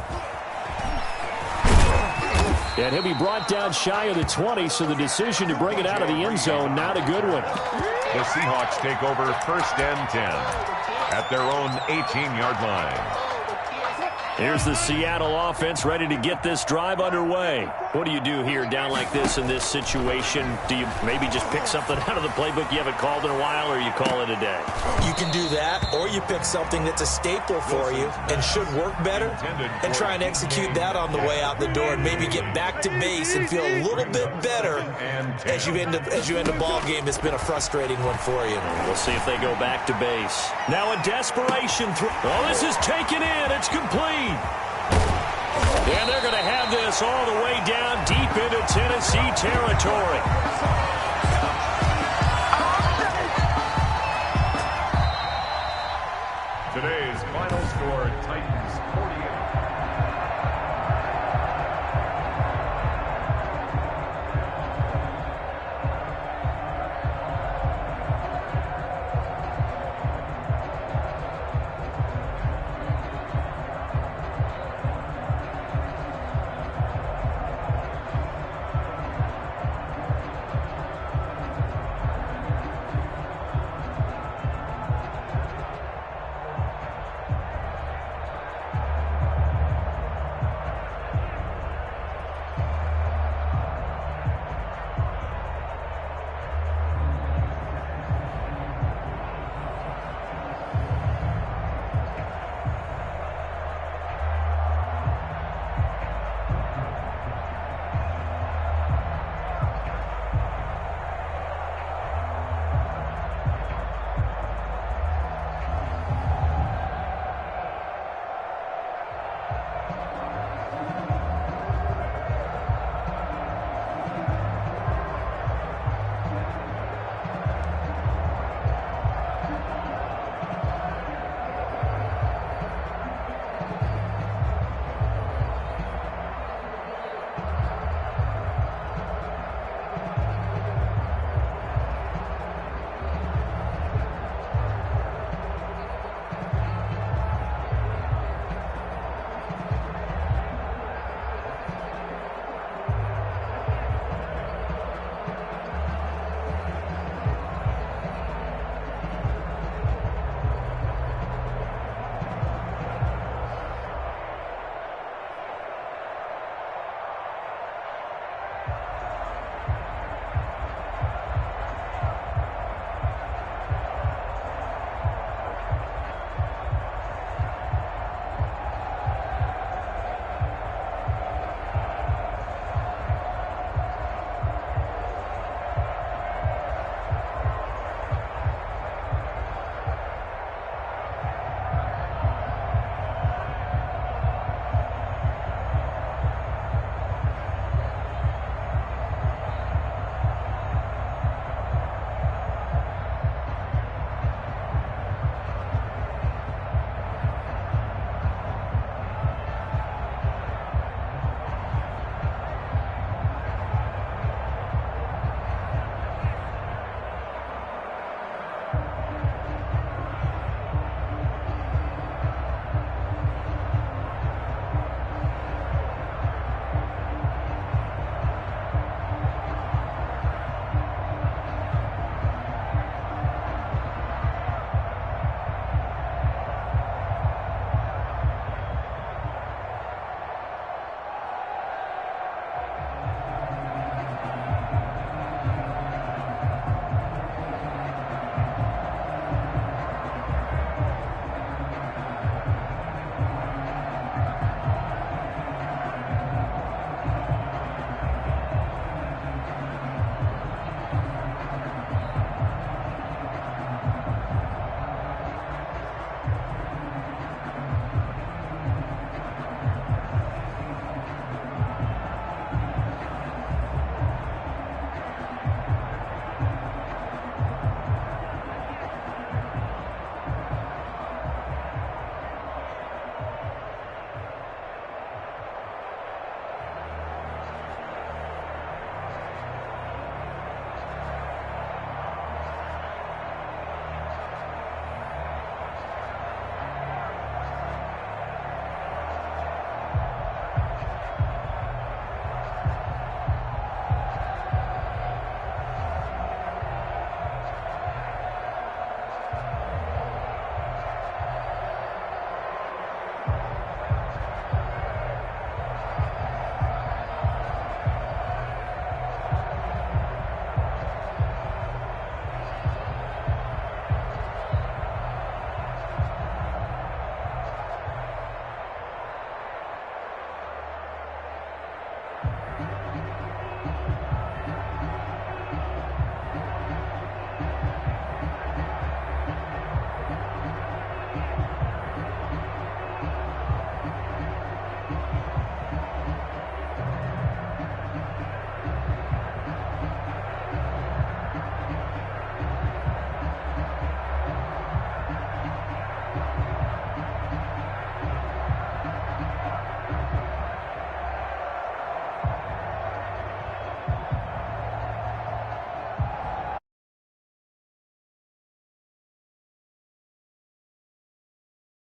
And he'll be brought down shy of the 20, so the decision to bring it out of the end zone, not a good one. The Seahawks take over first and 10 at their own 18-yard line. Here's the Seattle offense ready to get this drive underway. What do you do here down like this in this situation? Do you maybe just pick something out of the playbook you haven't called in a while, or you call it a day? You can do that, or you pick something that's a staple for you and should work better and try and execute that on the way out the door and maybe get back to base and feel a little bit better as you end a ball game that's been a frustrating one for you. We'll see if they go back to base. Now a desperation throw. Oh, this is taken in. It's complete. And they're going to have this all the way down deep into Tennessee territory.